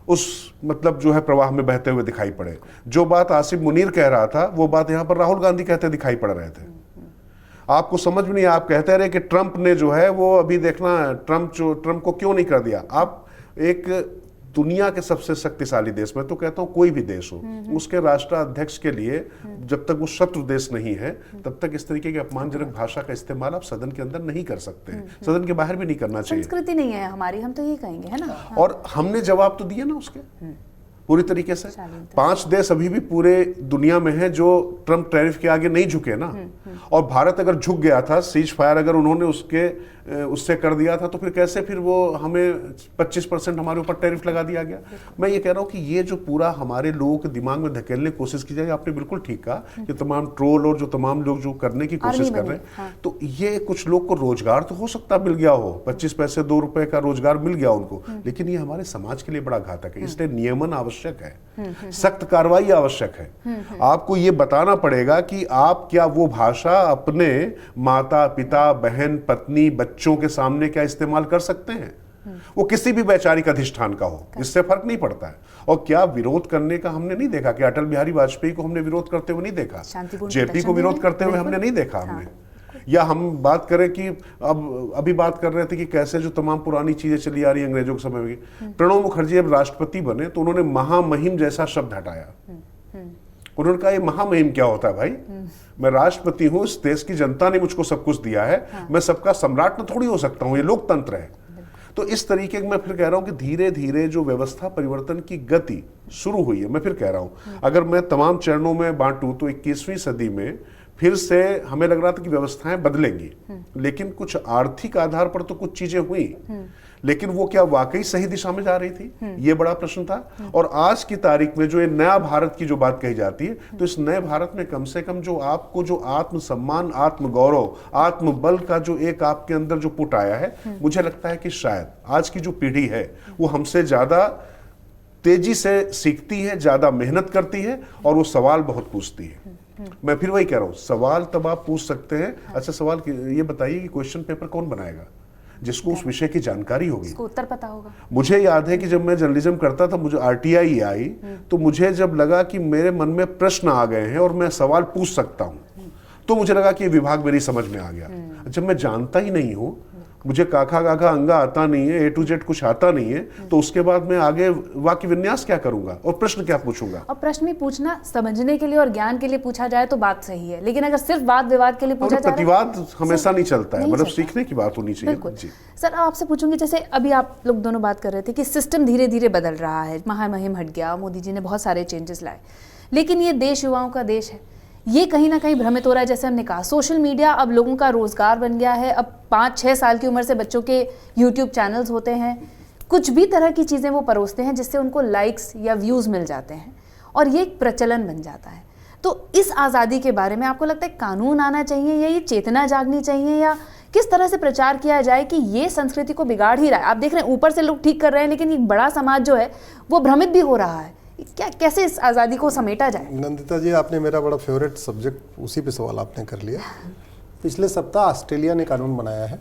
Speaker 2: उस मतलब जो है प्रवाह में बहते हुए दिखाई पड़े। जो बात आसिफ मुनीर कह रहा था, वो बात यहाँ पर राहुल गांधी कहते दिखाई पड़ रहे थे। आपको समझ में नहीं, आप कहते रहे कि ट्रंप ने जो है वो अभी देखना, ट्रंप को क्यों नहीं कर दिया। आप एक दुनिया के सबसे शक्तिशाली देश, मैं तो कहता हूं कोई भी देश हो, उसके राष्ट्राध्यक्ष के लिए जब तक वो शत्रु देश नहीं है तब तक इस तरीके की अपमानजनक भाषा का इस्तेमाल आप सदन के अंदर नहीं कर सकते हैं, सदन के बाहर भी नहीं करना चाहिए।
Speaker 1: संस्कृति नहीं है हमारी, हम तो ये कहेंगे, है ना।
Speaker 2: और हमने जवाब तो दिया ना उसके पूरी तरीके से। 5 देश अभी भी पूरे दुनिया में है जो ट्रम्प टैरिफ के आगे नहीं झुके ना, और भारत अगर झुक गया था, सीज फायर अगर उन्होंने उससे कर दिया था, तो फिर कैसे फिर वो हमें 25% हमारे ऊपर टैरिफ लगा दिया गया। मैं ये कह रहा हूँ कि ये जो पूरा हमारे लोगों के दिमाग में धकेलने की कोशिश की जाए, आपने बिल्कुल ठीक कहा कि तमाम ट्रोल और जो तमाम लोग जो करने की कोशिश कर रहे हैं, तो ये कुछ लोग को रोजगार तो हो सकता मिल गया हो, 25 पैसे 2 रुपए का रोजगार मिल गया उनको, लेकिन ये हमारे समाज के लिए बड़ा घातक है। इसलिए नियमन आवश्यक है, सख्त कार्रवाई आवश्यक है। आपको ये बताना पड़ेगा कि आप क्या वो भाषा अपने माता पिता बहन पत्नी बच्चों के सामने क्या इस्तेमाल कर सकते हैं, वो किसी भी वैचारिक अधिष्ठान का हो, इससे फर्क नहीं पड़ता है। और क्या विरोध करने का हमने नहीं देखा कि अटल बिहारी वाजपेयी को हमने विरोध करते हुए नहीं देखा, जेपी को विरोध करते हुए हमने नहीं देखा हमने। या हम बात करें कि अब अभी बात कर रहे थे कि कैसे जो तमाम पुरानी चीजें चली आ रही अंग्रेजों के समय में, प्रणब मुखर्जी जब राष्ट्रपति बने तो उन्होंने महामहिम जैसा शब्द हटाया। उन्होंने कहा ये महामहिम क्या होता है भाई, मैं राष्ट्रपति हूं, इस देश की जनता ने मुझको सब कुछ दिया है, मैं सबका सम्राट तो थोड़ी हो सकता हूं, ये लोकतंत्र है। तो इस तरीके मैं फिर कह रहा हूं कि धीरे धीरे जो व्यवस्था परिवर्तन की गति शुरू हुई है, मैं फिर कह रहा हूं अगर मैं तमाम चरणों में बांटूं तो 21वीं सदी में फिर से हमें लग रहा था कि व्यवस्थाएं बदलेंगी, लेकिन कुछ आर्थिक आधार पर तो कुछ चीजें हुई, लेकिन वो क्या वाकई सही दिशा में जा रही थी, ये बड़ा प्रश्न था। और आज की तारीख में जो ये नया भारत की जो बात कही जाती है, तो इस नए भारत में कम से कम जो आपको जो आत्मसम्मान, आत्मगौरव, आत्मबल का जो एक आपके अंदर जो पुट आया है, मुझे लगता है कि शायद आज की जो पीढ़ी है वो हमसे ज्यादा तेजी से सीखती है, ज्यादा मेहनत करती है और वो सवाल बहुत पूछती है। मैं फिर वही कह रहा हूं, सवाल तब आप पूछ सकते हैं। अच्छा सवाल ये बताइए कि क्वेश्चन पेपर कौन बनाएगा, जिसको उस विषय की जानकारी होगी,
Speaker 1: उसको उत्तर पता होगा।
Speaker 2: मुझे याद है कि जब मैं जर्नलिज्म करता था, मुझे आरटीआई आई, तो मुझे जब लगा कि मेरे मन में प्रश्न आ गए हैं और मैं सवाल पूछ सकता हूं, तो मुझे लगा कि ये विभाग मेरी समझ में आ गया। जब मैं जानता ही नहीं हूं, मुझे काखा काखा अंगा आता नहीं है, A to Z कुछ आता नहीं है, तो उसके बाद मैं आगे वाक्य विन्यास क्या करूंगा और प्रश्न क्या पूछूंगा।
Speaker 1: और प्रश्न भी पूछना समझने के लिए और ज्ञान के लिए पूछा जाए तो बात सही है, लेकिन अगर सिर्फ वाद विवाद के लिए पूछा जाए,
Speaker 2: प्रतिवाद हमेशा नहीं चलता है, मतलब सीखने की बात होनी चाहिए।
Speaker 1: जी सर, आपसे पूछूंगी, जैसे अभी आप लोग दोनों बात कर रहे थे कि सिस्टम धीरे धीरे बदल रहा है, महामहिम हट गया, मोदी जी ने बहुत सारे चेंजेस लाए, लेकिन ये देश युवाओं का देश है, ये कहीं ना कहीं भ्रमित हो रहा है। जैसे हमने कहा, सोशल मीडिया अब लोगों का रोजगार बन गया है। अब 5-6 साल की उम्र से बच्चों के यूट्यूब चैनल्स होते हैं, कुछ भी तरह की चीज़ें वो परोसते हैं जिससे उनको लाइक्स या व्यूज़ मिल जाते हैं, और ये एक प्रचलन बन जाता है। तो इस आज़ादी के बारे में आपको लगता है कानून आना चाहिए, या ये चेतना जागनी चाहिए, या किस तरह से प्रचार किया जाए कि ये संस्कृति को बिगाड़ ही रहा है? आप देख रहे हैं ऊपर से लोग ठीक कर रहे हैं, लेकिन एक बड़ा समाज जो है वो भ्रमित भी हो रहा है। क्या कैसे इस आज़ादी को समेटा जाए?
Speaker 3: नंदिता जी, आपने मेरा बड़ा फेवरेट सब्जेक्ट उसी पे सवाल आपने कर लिया। पिछले सप्ताह ऑस्ट्रेलिया ने कानून बनाया है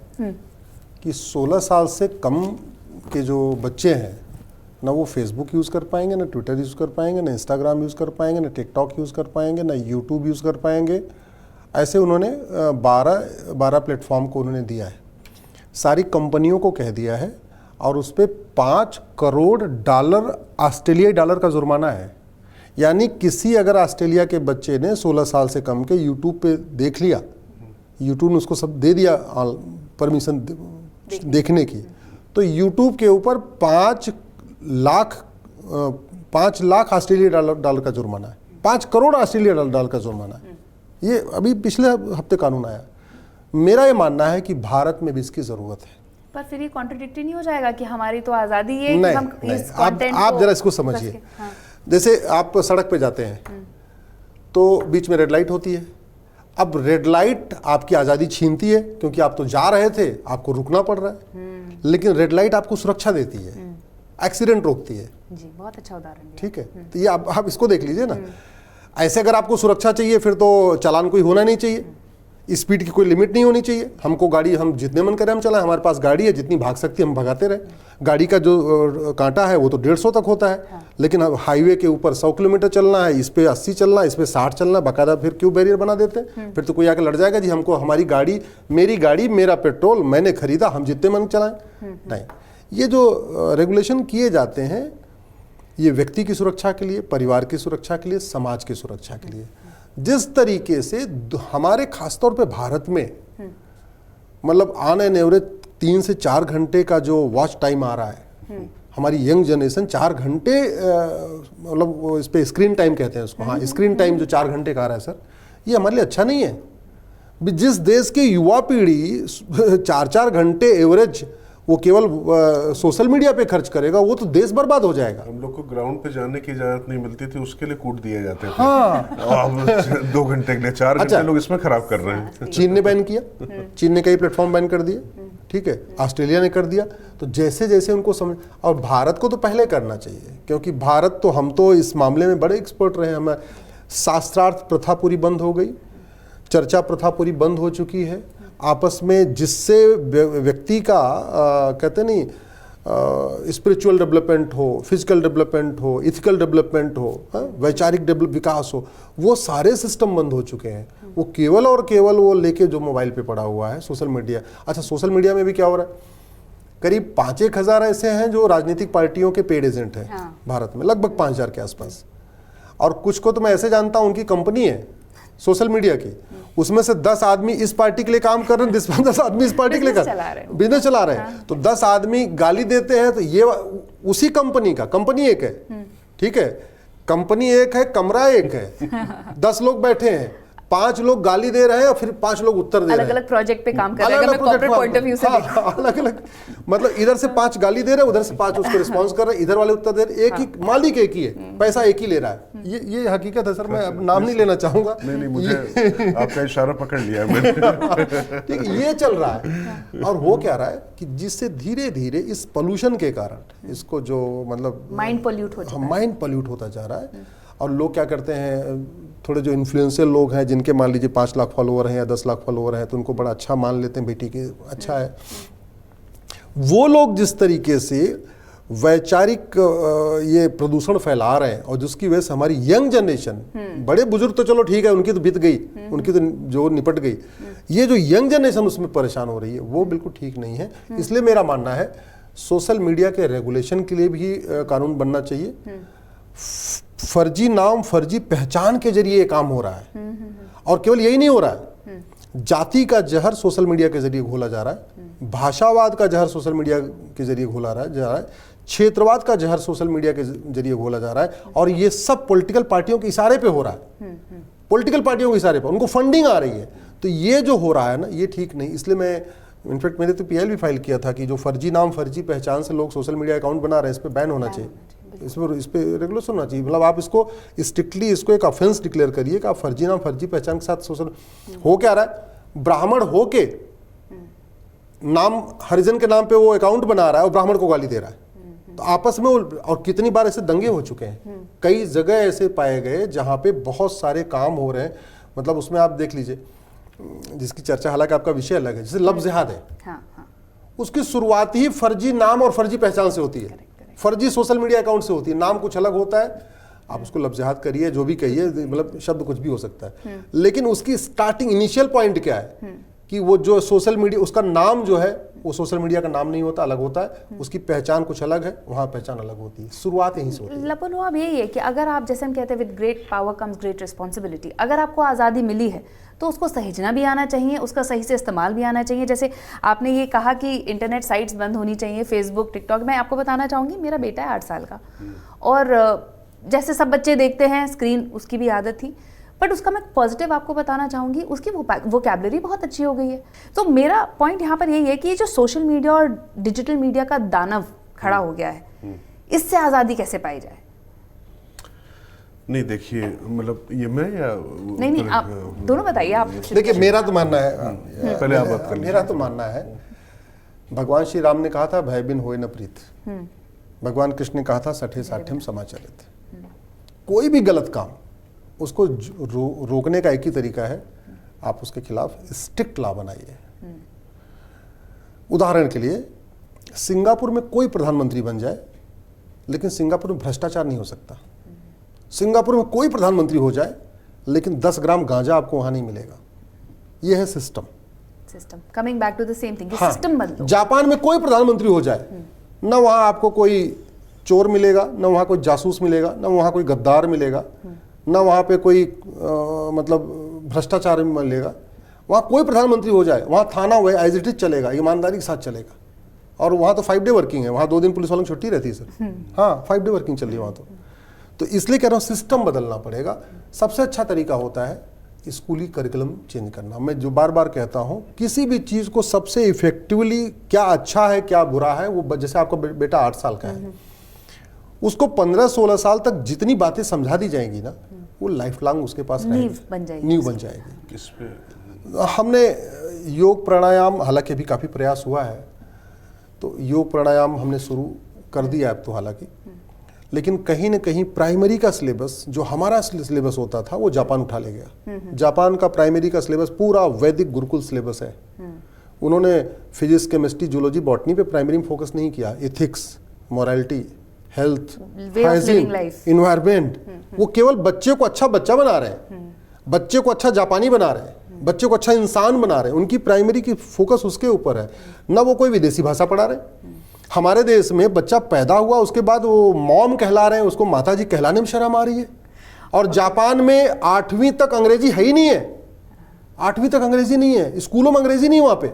Speaker 3: कि 16 साल से कम के जो बच्चे हैं, ना वो फेसबुक यूज़ कर पाएंगे, ना ट्विटर यूज़ कर पाएंगे, ना इंस्टाग्राम यूज़ कर पाएंगे, ना टिकटॉक यूज़ कर पाएंगे, ना यूट्यूब यूज़ कर पाएंगे। ऐसे उन्होंने 12 प्लेटफॉर्म को उन्होंने दिया है, सारी कंपनियों को कह दिया है, और उस पर $5 करोड़ ऑस्ट्रेलियाई डॉलर का जुर्माना है। यानी किसी अगर ऑस्ट्रेलिया के बच्चे ने 16 साल से कम के यूट्यूब पे देख लिया, यूट्यूब ने उसको सब दे दिया परमिशन देखने की, तो यूट्यूब के ऊपर 5 लाख ऑस्ट्रेलियाई डॉलर का जुर्माना है, 5 करोड़ ऑस्ट्रेलियाई डॉलर का जुर्माना है। ये अभी पिछले हफ्ते कानून आया। मेरा ये मानना है कि भारत में भी इसकी ज़रूरत है।
Speaker 1: पर फिर ये कॉन्ट्रडिक्टरी नहीं हो जाएगा कि हमारी तो आज़ादी है
Speaker 3: नहीं,
Speaker 1: कि हम
Speaker 3: नहीं,
Speaker 1: इस कंटेंट
Speaker 3: आप जरा इसको समझिए। हाँ। जैसे आप सड़क पे जाते हैं तो बीच में रेड लाइट होती है। अब रेड लाइट आपकी आज़ादी छीनती है, क्योंकि आप तो जा रहे थे, आपको रुकना पड़ रहा है, लेकिन रेड लाइट आपको सुरक्षा देती है, एक्सीडेंट रोकती है।
Speaker 1: जी, बहुत अच्छा उदाहरण।
Speaker 3: ठीक है, तो ये आप इसको देख लीजिए ना। ऐसे अगर आपको सुरक्षा चाहिए फिर तो चालान कोई होना नहीं चाहिए, स्पीड की कोई लिमिट नहीं होनी चाहिए। हमको गाड़ी, हम जितने मन करें हम चलाएं, हमारे पास गाड़ी है, जितनी भाग सकती है हम भगाते रहे। गाड़ी का जो कांटा है वो तो 150 तक होता है। हाँ। लेकिन अब हाईवे के ऊपर 100 किलोमीटर चलना है, इस पे 80 चलना है, इस पे 60 चलना है, बाकायदा फिर क्यों बैरियर बना देते हैं? फिर तो कोई आके लड़ जाएगा, जी हमको हमारी गाड़ी, मेरी गाड़ी, मेरा पेट्रोल, मैंने खरीदा, हम जितने मन चलाएं। नहीं, ये जो रेगुलेशन किए जाते हैं ये व्यक्ति की सुरक्षा के लिए, परिवार की सुरक्षा के लिए, समाज की सुरक्षा के लिए। जिस तरीके से हमारे खासतौर पे भारत में मतलब ऑन एन एवरेज 3 से 4 घंटे का जो वॉच टाइम आ रहा है, हमारी यंग जनरेशन 4 घंटे मतलब इस पे स्क्रीन टाइम कहते हैं उसको, हाँ स्क्रीन टाइम जो 4 घंटे का आ रहा है सर, ये हमारे लिए अच्छा नहीं है। जिस देश की युवा पीढ़ी 4-4 घंटे एवरेज वो केवल सोशल मीडिया पे खर्च करेगा, वो तो देश बर्बाद हो जाएगा।
Speaker 2: हम लोग को ग्राउंड पे जाने की इजाजत नहीं मिलती थी, उसके लिए कूट दिए जाते थे।
Speaker 3: हाँ।
Speaker 2: अब 2 घंटे के लिए 4 घंटे लोग इसमें खराब कर रहे हैं।
Speaker 3: चीन ने बैन किया, चीन ने कई प्लेटफॉर्म बैन कर दिए, ठीक है, ऑस्ट्रेलिया ने कर दिया। तो जैसे जैसे उनको समझ, और भारत को तो पहले करना चाहिए, क्योंकि भारत तो, हम तो इस मामले में बड़े एक्सपर्ट रहे। हमें शास्त्रार्थ प्रथा पूरी बंद हो गई, चर्चा प्रथा पूरी बंद हो चुकी है। आपस में जिससे व्यक्ति का कहते नहीं स्पिरिचुअल डेवलपमेंट हो, फिजिकल डेवलपमेंट हो, इथिकल डेवलपमेंट हो, वैचारिक विकास हो, वो सारे सिस्टम बंद हो चुके हैं। वो केवल और केवल वो लेके जो मोबाइल पे पड़ा हुआ है सोशल मीडिया। अच्छा, सोशल मीडिया में भी क्या हो रहा है, करीब 5-1 हज़ार ऐसे हैं जो राजनीतिक पार्टियों के पेड एजेंट हैं। हाँ। भारत में लगभग 5 हज़ार के आसपास, और कुछ को तो मैं ऐसे जानता हूं उनकी कंपनी है सोशल मीडिया की, उसमें से 10 आदमी इस पार्टी के लिए काम कर रहे हैं, 10 आदमी इस पार्टी के लिए बिजनेस चला रहे हैं। तो 10 आदमी गाली देते हैं, तो ये उसी कंपनी का, कंपनी एक है, ठीक है, कंपनी एक है, कमरा एक है, 10 लोग बैठे हैं, 5 लोग गाली दे रहे हैं और फिर 5 लोग उत्तर दे रहे हैं।
Speaker 1: अलग अलग प्रोजेक्ट पे काम कर रहे हैं, मैं कॉर्पोरेट पॉइंट ऑफ व्यू से देखूं।
Speaker 3: अलग अलग, मतलब इधर से 5 गाली दे रहे हैं, उधर से 5 उसको रिस्पॉन्स कर रहे हैं, इधर वाले उत्तर दे रहे हैं। एक ही मालिक एक ही है, पैसा एक ही ले रहा है। ये हकीकत है सर, मैं अब नाम नहीं लेना चाहूंगा।
Speaker 2: नहीं, मुझे आपका इशारा पकड़ लिया मैंने।
Speaker 3: ठीक, ये चल रहा है। और हो क्या रहा है कि जिससे धीरे धीरे इस पोल्यूशन के कारण इसको जो मतलब
Speaker 1: माइंड पोल्यूट हो जाता है,
Speaker 3: माइंड पोल्यूट होता जा रहा है। और लोग क्या करते हैं, थोड़े जो इन्फ्लुएंशियल लोग हैं जिनके मान लीजिए 5 लाख फॉलोअर हैं या 10 लाख फॉलोअर हैं, तो उनको बड़ा अच्छा मान लेते हैं, बेटी के अच्छा है। वो लोग जिस तरीके से वैचारिक ये प्रदूषण फैला रहे हैं, और जिसकी वजह से हमारी यंग जनरेशन, बड़े बुजुर्ग तो चलो ठीक है, उनकी तो बीत गई, उनकी तो जो निपट गई, ये जो यंग जनरेशन उसमें परेशान हो रही है, वो बिल्कुल ठीक नहीं है। इसलिए मेरा मानना है सोशल मीडिया के रेगुलेशन के लिए भी कानून बनना चाहिए। फर्जी नाम, फर्जी पहचान के जरिए काम हो रहा है, और केवल यही नहीं हो रहा है, जाति का जहर सोशल मीडिया के जरिए घोला जा रहा है, भाषावाद का जहर सोशल मीडिया के जरिए घोला जा रहा है, क्षेत्रवाद का जहर सोशल मीडिया के जरिए घोला जा रहा है। और ये सब पॉलिटिकल पार्टियों के इशारे पे हो रहा है, पॉलिटिकल पार्टियों के इशारे पे उनको फंडिंग आ रही है। तो ये जो हो रहा है ना, ये ठीक नहीं। इसलिए मैं इनफैक्ट मैंने तो PIL भी फाइल किया था कि जो फर्जी नाम, फर्जी पहचान से लोग सोशल मीडिया अकाउंट बना रहे हैं, इस पर बैन होना चाहिए, इस पे रेगुलेशन होना चाहिए। मतलब आप इसको स्ट्रिक्टली इसको एक ऑफेंस डिक्लेयर करिए कि आप फर्जी नाम, फर्जी पहचान के साथ सोशल। हो क्या रहा है, ब्राह्मण हो के नाम हरिजन के नाम पे वो अकाउंट बना रहा है और ब्राह्मण को गाली दे रहा है। तो आपस में और कितनी बार ऐसे दंगे हो चुके हैं, कई जगह ऐसे पाए गए जहां पे बहुत सारे काम हो रहे हैं। मतलब उसमें आप देख लीजिए, जिसकी चर्चा हालांकि आपका विषय अलग है, जैसे लफ्ज़ जिहाद है, उसकी शुरुआत ही फर्जी नाम और फर्जी पहचान से होती है, फर्जी सोशल मीडिया अकाउंट से होती है। नाम कुछ अलग होता है, आप उसको लफ्ज़ जिहाद करिए, जो भी कहिए, मतलब शब्द कुछ भी हो सकता है, लेकिन उसकी स्टार्टिंग इनिशियल पॉइंट क्या है कि वो जो सोशल मीडिया, उसका नाम जो है वो सोशल मीडिया का नाम नहीं होता, अलग होता है, उसकी पहचान कुछ अलग है, वहाँ पहचान अलग होती है। शुरुआत यहीं से होती है।
Speaker 1: लपन अब यही है कि अगर आप, जैसे हम कहते हैं, with great power comes great responsibility, अगर आपको आज़ादी मिली है तो उसको सहेजना भी आना चाहिए, उसका सही से इस्तेमाल भी आना चाहिए। जैसे आपने ये कहा कि इंटरनेट साइट्स बंद होनी चाहिए, फेसबुक, टिकटॉक। मैं आपको बताना चाहूँगी, मेरा बेटा है 8 साल का, और जैसे सब बच्चे देखते हैं स्क्रीन, उसकी भी आदत थी, बट उसका मैं पॉजिटिव आपको बताना चाहूँगी, उसकी वोकैबुलरी बहुत अच्छी हो गई है। तो मेरा पॉइंट यहाँ पर यही है कि जो सोशल मीडिया और डिजिटल मीडिया का दानव खड़ा हो गया है, इससे आज़ादी कैसे पाई जाए?
Speaker 2: नहीं देखिए, मतलब ये मैं या
Speaker 1: नहीं, आप दोनों बताइए। आप
Speaker 3: देखिए, मेरा तो मानना है,
Speaker 2: पहले आप बात करिए।
Speaker 3: मेरा तो मानना है, भगवान श्री राम ने कहा था भय बिन होए न प्रीत, भगवान कृष्ण ने कहा था सठे साठ्यम समाचरित। कोई भी गलत काम, उसको रोकने का एक ही तरीका है, आप उसके खिलाफ स्ट्रिक्ट लॉ बनाइए। उदाहरण के लिए, सिंगापुर में कोई प्रधानमंत्री बन जाए, लेकिन सिंगापुर में भ्रष्टाचार नहीं हो सकता। सिंगापुर में कोई प्रधानमंत्री हो जाए, लेकिन 10 ग्राम गांजा आपको वहां नहीं मिलेगा। यह है system.
Speaker 1: Coming back to the same thing, system बदलो।
Speaker 3: जापान में कोई प्रधानमंत्री हो जाए, ना वहाँ आपको कोई चोर मिलेगा, ना वहाँ कोई जासूस मिलेगा, ना वहाँ कोई गद्दार मिलेगा, ना वहाँ पे कोई मतलब भ्रष्टाचार मिलेगा। वहाँ कोई प्रधानमंत्री हो जाए, वहाँ थाना हुए एज इट इज चलेगा, ईमानदारी के साथ चलेगा। और वहाँ तो 5 डे वर्किंग है, वहाँ 2 दिन पुलिस वालों की छुट्टी रहती है सर। हाँ, 5 डे वर्किंग चल रही है वहाँ तो इसलिए कह रहा हूँ सिस्टम बदलना पड़ेगा। सबसे अच्छा तरीका होता है स्कूली करिकुलम चेंज करना। मैं जो बार बार कहता हूँ, किसी भी चीज़ को सबसे इफेक्टिवली, क्या अच्छा है क्या बुरा है, वो जैसे आपका बेटा 8 साल का है, उसको 15-16 साल तक जितनी बातें समझा दी जाएंगी ना, वो लाइफ लॉन्ग उसके पास
Speaker 1: नींव बन जाएगी।
Speaker 3: नींव बन जाएगी। हमने योग प्राणायाम, हालांकि अभी काफ़ी प्रयास हुआ है, तो योग प्राणायाम हमने शुरू कर दिया अब तो हालांकि, लेकिन कहीं ना कहीं प्राइमरी का सिलेबस जो हमारा सिलेबस होता था वो जापान उठा ले गया। जापान का प्राइमरी का सिलेबस पूरा वैदिक गुरुकुल सिलेबस है। उन्होंने फिजिक्स, केमिस्ट्री, जूलॉजी, बॉटनी पे प्राइमरी में फोकस नहीं किया। Ethics, morality, health, hygiene, environment, वो केवल बच्चे को अच्छा बच्चा बना रहे हैं, बच्चे को अच्छा जापानी बना रहे हैं, बच्चे को अच्छा इंसान बना रहे हैं। उनकी प्राइमरी की फोकस उसके ऊपर है, ना वो कोई विदेशी भाषा पढ़ा रहे। हमारे देश में बच्चा पैदा हुआ उसके बाद वो मॉम कहला रहे हैं, उसको माताजी कहलाने में शर्म आ रही है। और जापान में 8वीं तक अंग्रेजी है ही नहीं है, 8वीं तक अंग्रेजी नहीं है, स्कूलों में अंग्रेजी नहीं वहाँ पे,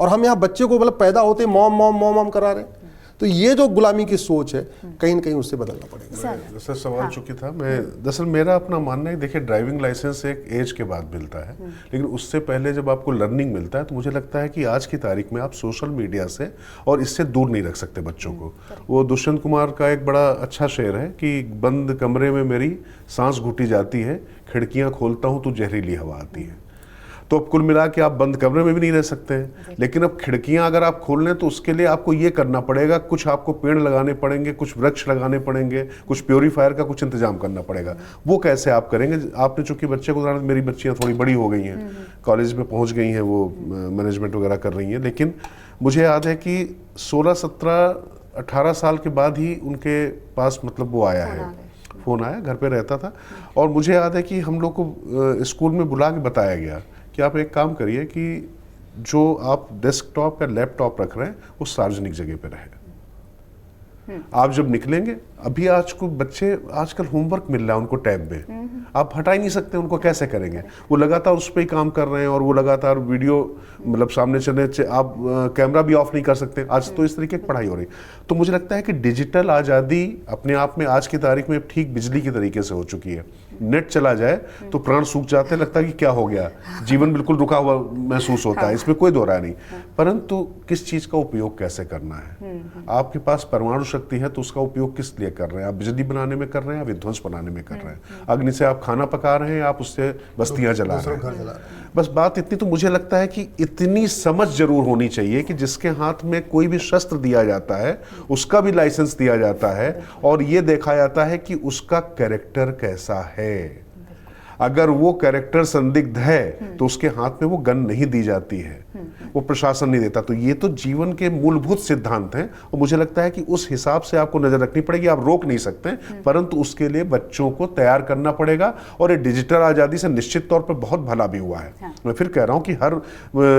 Speaker 3: और हम यहाँ बच्चे को मतलब पैदा होते मॉम मॉम मॉम मॉम करा रहे हैं। तो ये जो गुलामी की सोच है कहीं न कहीं उससे बदलना पड़ेगा।
Speaker 2: जैसे सवाल चुकी था, मैं दरअसल मेरा अपना मानना है, देखिए ड्राइविंग लाइसेंस एक एज के बाद मिलता है, लेकिन उससे पहले जब आपको लर्निंग मिलता है तो मुझे लगता है कि आज की तारीख में आप सोशल मीडिया से और इससे दूर नहीं रख सकते बच्चों को। वो दुष्यंत कुमार का एक बड़ा अच्छा शेर है कि बंद कमरे में मेरी सांस घुटी जाती है, खिड़कियां खोलता हूं तो जहरीली हवा आती है। तो अब कुल मिला के आप बंद कमरे में भी नहीं रह सकते हैं, लेकिन अब खिड़कियां अगर आप खोल लें तो उसके लिए आपको ये करना पड़ेगा, कुछ आपको पेड़ लगाने पड़ेंगे, कुछ वृक्ष लगाने पड़ेंगे, कुछ प्योरीफायर का कुछ इंतजाम करना पड़ेगा। वो कैसे आप करेंगे? आपने चूंकि बच्चे को, मेरी बच्चियां थोड़ी बड़ी हो गई हैं, कॉलेज में पहुंच गई हैं, वो मैनेजमेंट वगैरह कर रही हैं, लेकिन मुझे याद है कि 16, 17, 18 साल के बाद ही उनके पास मतलब वो आया है, फ़ोन आया, घर पे रहता था। और मुझे याद है कि हम लोग को स्कूल में बुला के बताया गया कि आप एक काम करिए कि जो आप डेस्कटॉप या लैपटॉप रख रहे हैं वो सार्वजनिक जगह पे रहे। आप जब निकलेंगे, अभी आज को बच्चे, आजकल होमवर्क मिल रहा है उनको टैब में, आप हटा ही नहीं सकते, उनको कैसे करेंगे? वो लगातार उस पर ही काम कर रहे हैं और वो लगातार वीडियो मतलब सामने चले, आप कैमरा भी ऑफ नहीं कर सकते। आज तो इस तरीके की पढ़ाई हो रही। तो मुझे लगता है कि डिजिटल आज़ादी अपने आप में आज की तारीख में ठीक बिजली की तरीके से हो चुकी है। नेट चला जाए तो प्राण सूख जाते हैं, लगता है कि क्या हो गया, जीवन बिल्कुल रुका हुआ महसूस होता है, इसमें कोई दो राय नहीं। परंतु किस चीज़ का उपयोग कैसे करना है? आपके पास परमाणु शक्ति है तो उसका उपयोग किस लिए कर रहे हैं? आप बिजली बनाने में कर रहे हैं या विध्वंस बनाने में कर रहे हैं? अग्नि से आप खाना पका रहे हैं, आप उससे बस्तियां जला रहे हैं। बस बात इतनी। तो मुझे लगता है कि इतनी समझ जरूर होनी चाहिए कि जिसके हाथ में कोई भी शस्त्र दिया जाता है उसका भी लाइसेंस दिया जाता है और ये देखा जाता है कि उसका कैरेक्टर कैसा है। अगर वो कैरेक्टर संदिग्ध है तो उसके हाथ में वो गन नहीं दी जाती है, वो प्रशासन नहीं देता। तो ये तो जीवन के मूलभूत सिद्धांत हैं और मुझे लगता है कि उस हिसाब से आपको नजर रखनी पड़ेगी। आप रोक नहीं सकते, परंतु उसके लिए बच्चों को तैयार करना पड़ेगा। और ये डिजिटल आज़ादी से निश्चित तौर पर बहुत भला भी हुआ है। मैं फिर कह रहा हूं कि हर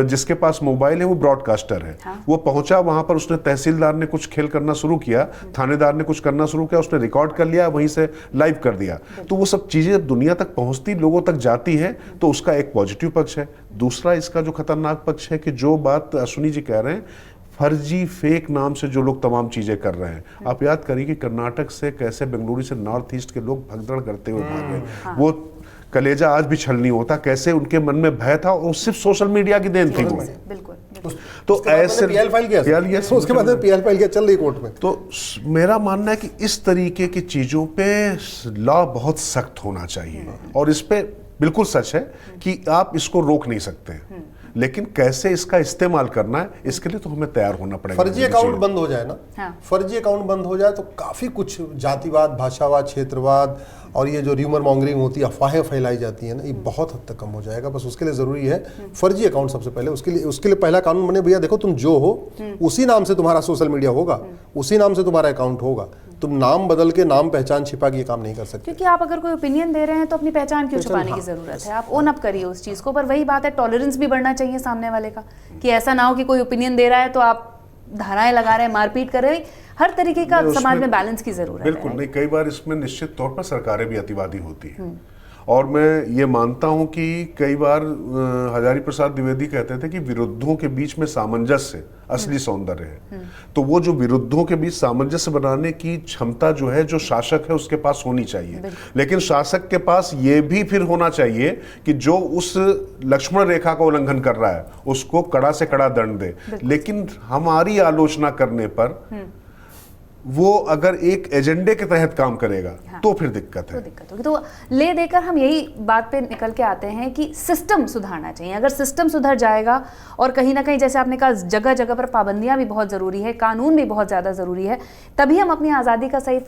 Speaker 2: जिसके पास मोबाइल है वो ब्रॉडकास्टर है। वो पहुंचा वहां पर, उसने तहसीलदार ने कुछ खेल करना शुरू किया, थानेदार ने कुछ करना शुरू किया, उसने रिकॉर्ड कर लिया, वहीं से लाइव कर दिया। तो वो सब चीजें दुनिया तक पहुंचती, लोगों तक जाती है, तो उसका एक पॉजिटिव पक्ष है। दूसरा इसका जो खतरनाक पक्ष है कि जो बात अश्विनी जी कह रहे हैं, फर्जी फेक नाम से जो लोग तमाम चीजें कर रहे हैं। आप याद करिए कि कर्नाटक से कैसे बेंगलुरु से नॉर्थ ईस्ट के लोग भगदड़ करते हुए भागे। वो कलेजा आज भी छल नहीं होता, कैसे उनके मन में भय था और सिर्फ सोशल मीडिया की देन थी वो।
Speaker 1: बिल्कुल।
Speaker 2: तो ऐसे
Speaker 3: पीएल फाइल किया, उसके बाद में पीएल फाइल किया, चल रही कोर्ट में।
Speaker 2: तो मेरा मानना है कि इस तरीके की चीजों पे लॉ बहुत सख्त होना चाहिए और इस पे बिल्कुल सच है कि आप इसको रोक नहीं सकते, लेकिन कैसे इसका इस्तेमाल करना है इसके लिए तो हमें तैयार होना पड़ेगा।
Speaker 3: फर्जी अकाउंट बंद हो जाए ना, फर्जी अकाउंट बंद हो जाए तो काफी कुछ जातिवाद, भाषावाद, क्षेत्रवाद और ये जो र्यूमर मॉन्गरिंग होती है, अफवाहें फैलाई जाती है ना, ये बहुत हद तक कम हो जाएगा। बस उसके लिए जरूरी है फर्जी अकाउंट सबसे पहले, उसके लिए पहला कानून बने, भैया देखो तुम जो हो उसी नाम से तुम्हारा सोशल मीडिया होगा, उसी नाम से तुम्हारा अकाउंट होगा। तुम नाम बदल के नाम पहचान छिपा के ये काम नहीं कर सकते।
Speaker 1: क्योंकि आप अगर कोई ओपिनियन दे रहे हैं तो अपनी पहचान क्यों छुपाने की जरूरत है? आप ओन अप करिए उस चीज को। पर वही बात है, टॉलरेंस भी बढ़ना चाहिए सामने वाले का, कि ऐसा ना हो कि कोई ओपिनियन दे रहा है तो आप धाराएं लगा रहे हैं, मारपीट कर रहे हैं, हर तरीके का
Speaker 2: नहीं,
Speaker 1: समाज
Speaker 2: उसमें-
Speaker 1: में बैलेंस की जरूरत
Speaker 2: बिल्कुल
Speaker 1: है।
Speaker 2: नहीं, कई बार इसमें निश्चित तौर पर सरकारें भी अतिवादी होती हैं। और मैं ये मानता हूं कि कई बार हजारी प्रसाद द्विवेदी कहते थे कि विरुद्धों के बीच में सामंजस्य असली सौंदर्य है। तो वो जो विरुद्धों के बीच सामंजस्य बनाने की क्षमता जो है, जो शासक है उसके पास होनी चाहिए। लेकिन शासक के पास ये भी फिर होना चाहिए कि जो उस लक्ष्मण रेखा का उल्लंघन कर रहा है उसको कड़ा से कड़ा दंड दे। लेकिन हमारी आलोचना करने पर वो अगर एक एजेंडे के तहत काम करेगा तो फिर दिक्कत है।
Speaker 1: तो दिक्कत होगी। तो ले देकर हम यही बात पे निकल के आते हैं कि सिस्टम सुधारना चाहिए। अगर सिस्टम सुधर जाएगा, और कहीं ना कहीं जैसे आपने कहा जगह जगह पर पाबंदियां भी बहुत ज़रूरी है, कानून भी बहुत ज़्यादा ज़रूरी है, तभी हम अपनी आज़ादी का सही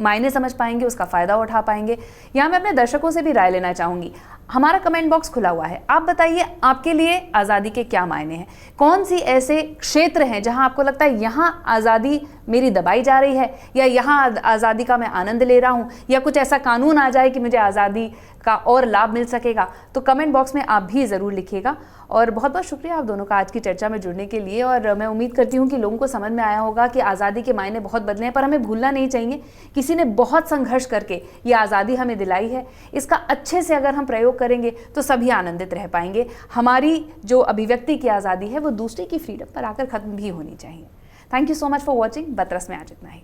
Speaker 1: मायने समझ पाएंगे, उसका फ़ायदा उठा पाएंगे। यहाँ मैं अपने दर्शकों से भी राय लेना चाहूँगी। हमारा कमेंट बॉक्स खुला हुआ है, आप बताइए आपके लिए आज़ादी के क्या मायने हैं। कौन सी ऐसे क्षेत्र हैं जहां आपको लगता है यहाँ आज़ादी मेरी दबाई जा रही है, या यहाँ आज़ादी का मैं आनंद ले रहा हूँ, या कुछ ऐसा कानून आ जाए कि मुझे आज़ादी का और लाभ मिल सकेगा। तो कमेंट बॉक्स में आप भी ज़रूर लिखिएगा। और बहुत बहुत शुक्रिया आप दोनों का आज की चर्चा में जुड़ने के लिए। और मैं उम्मीद करती हूँ कि लोगों को समझ में आया होगा कि आज़ादी के मायने बहुत बदले हैं, पर हमें भूलना नहीं चाहिए किसी ने बहुत संघर्ष करके ये आज़ादी हमें दिलाई है। इसका अच्छे से अगर हम प्रयोग करेंगे तो सभी आनंदित रह पाएंगे। हमारी जो अभिव्यक्ति की आज़ादी है वो दूसरे की फ्रीडम पर आकर ख़त्म भी होनी चाहिए। Thank you so much for watching. Batras में आज इतना ही।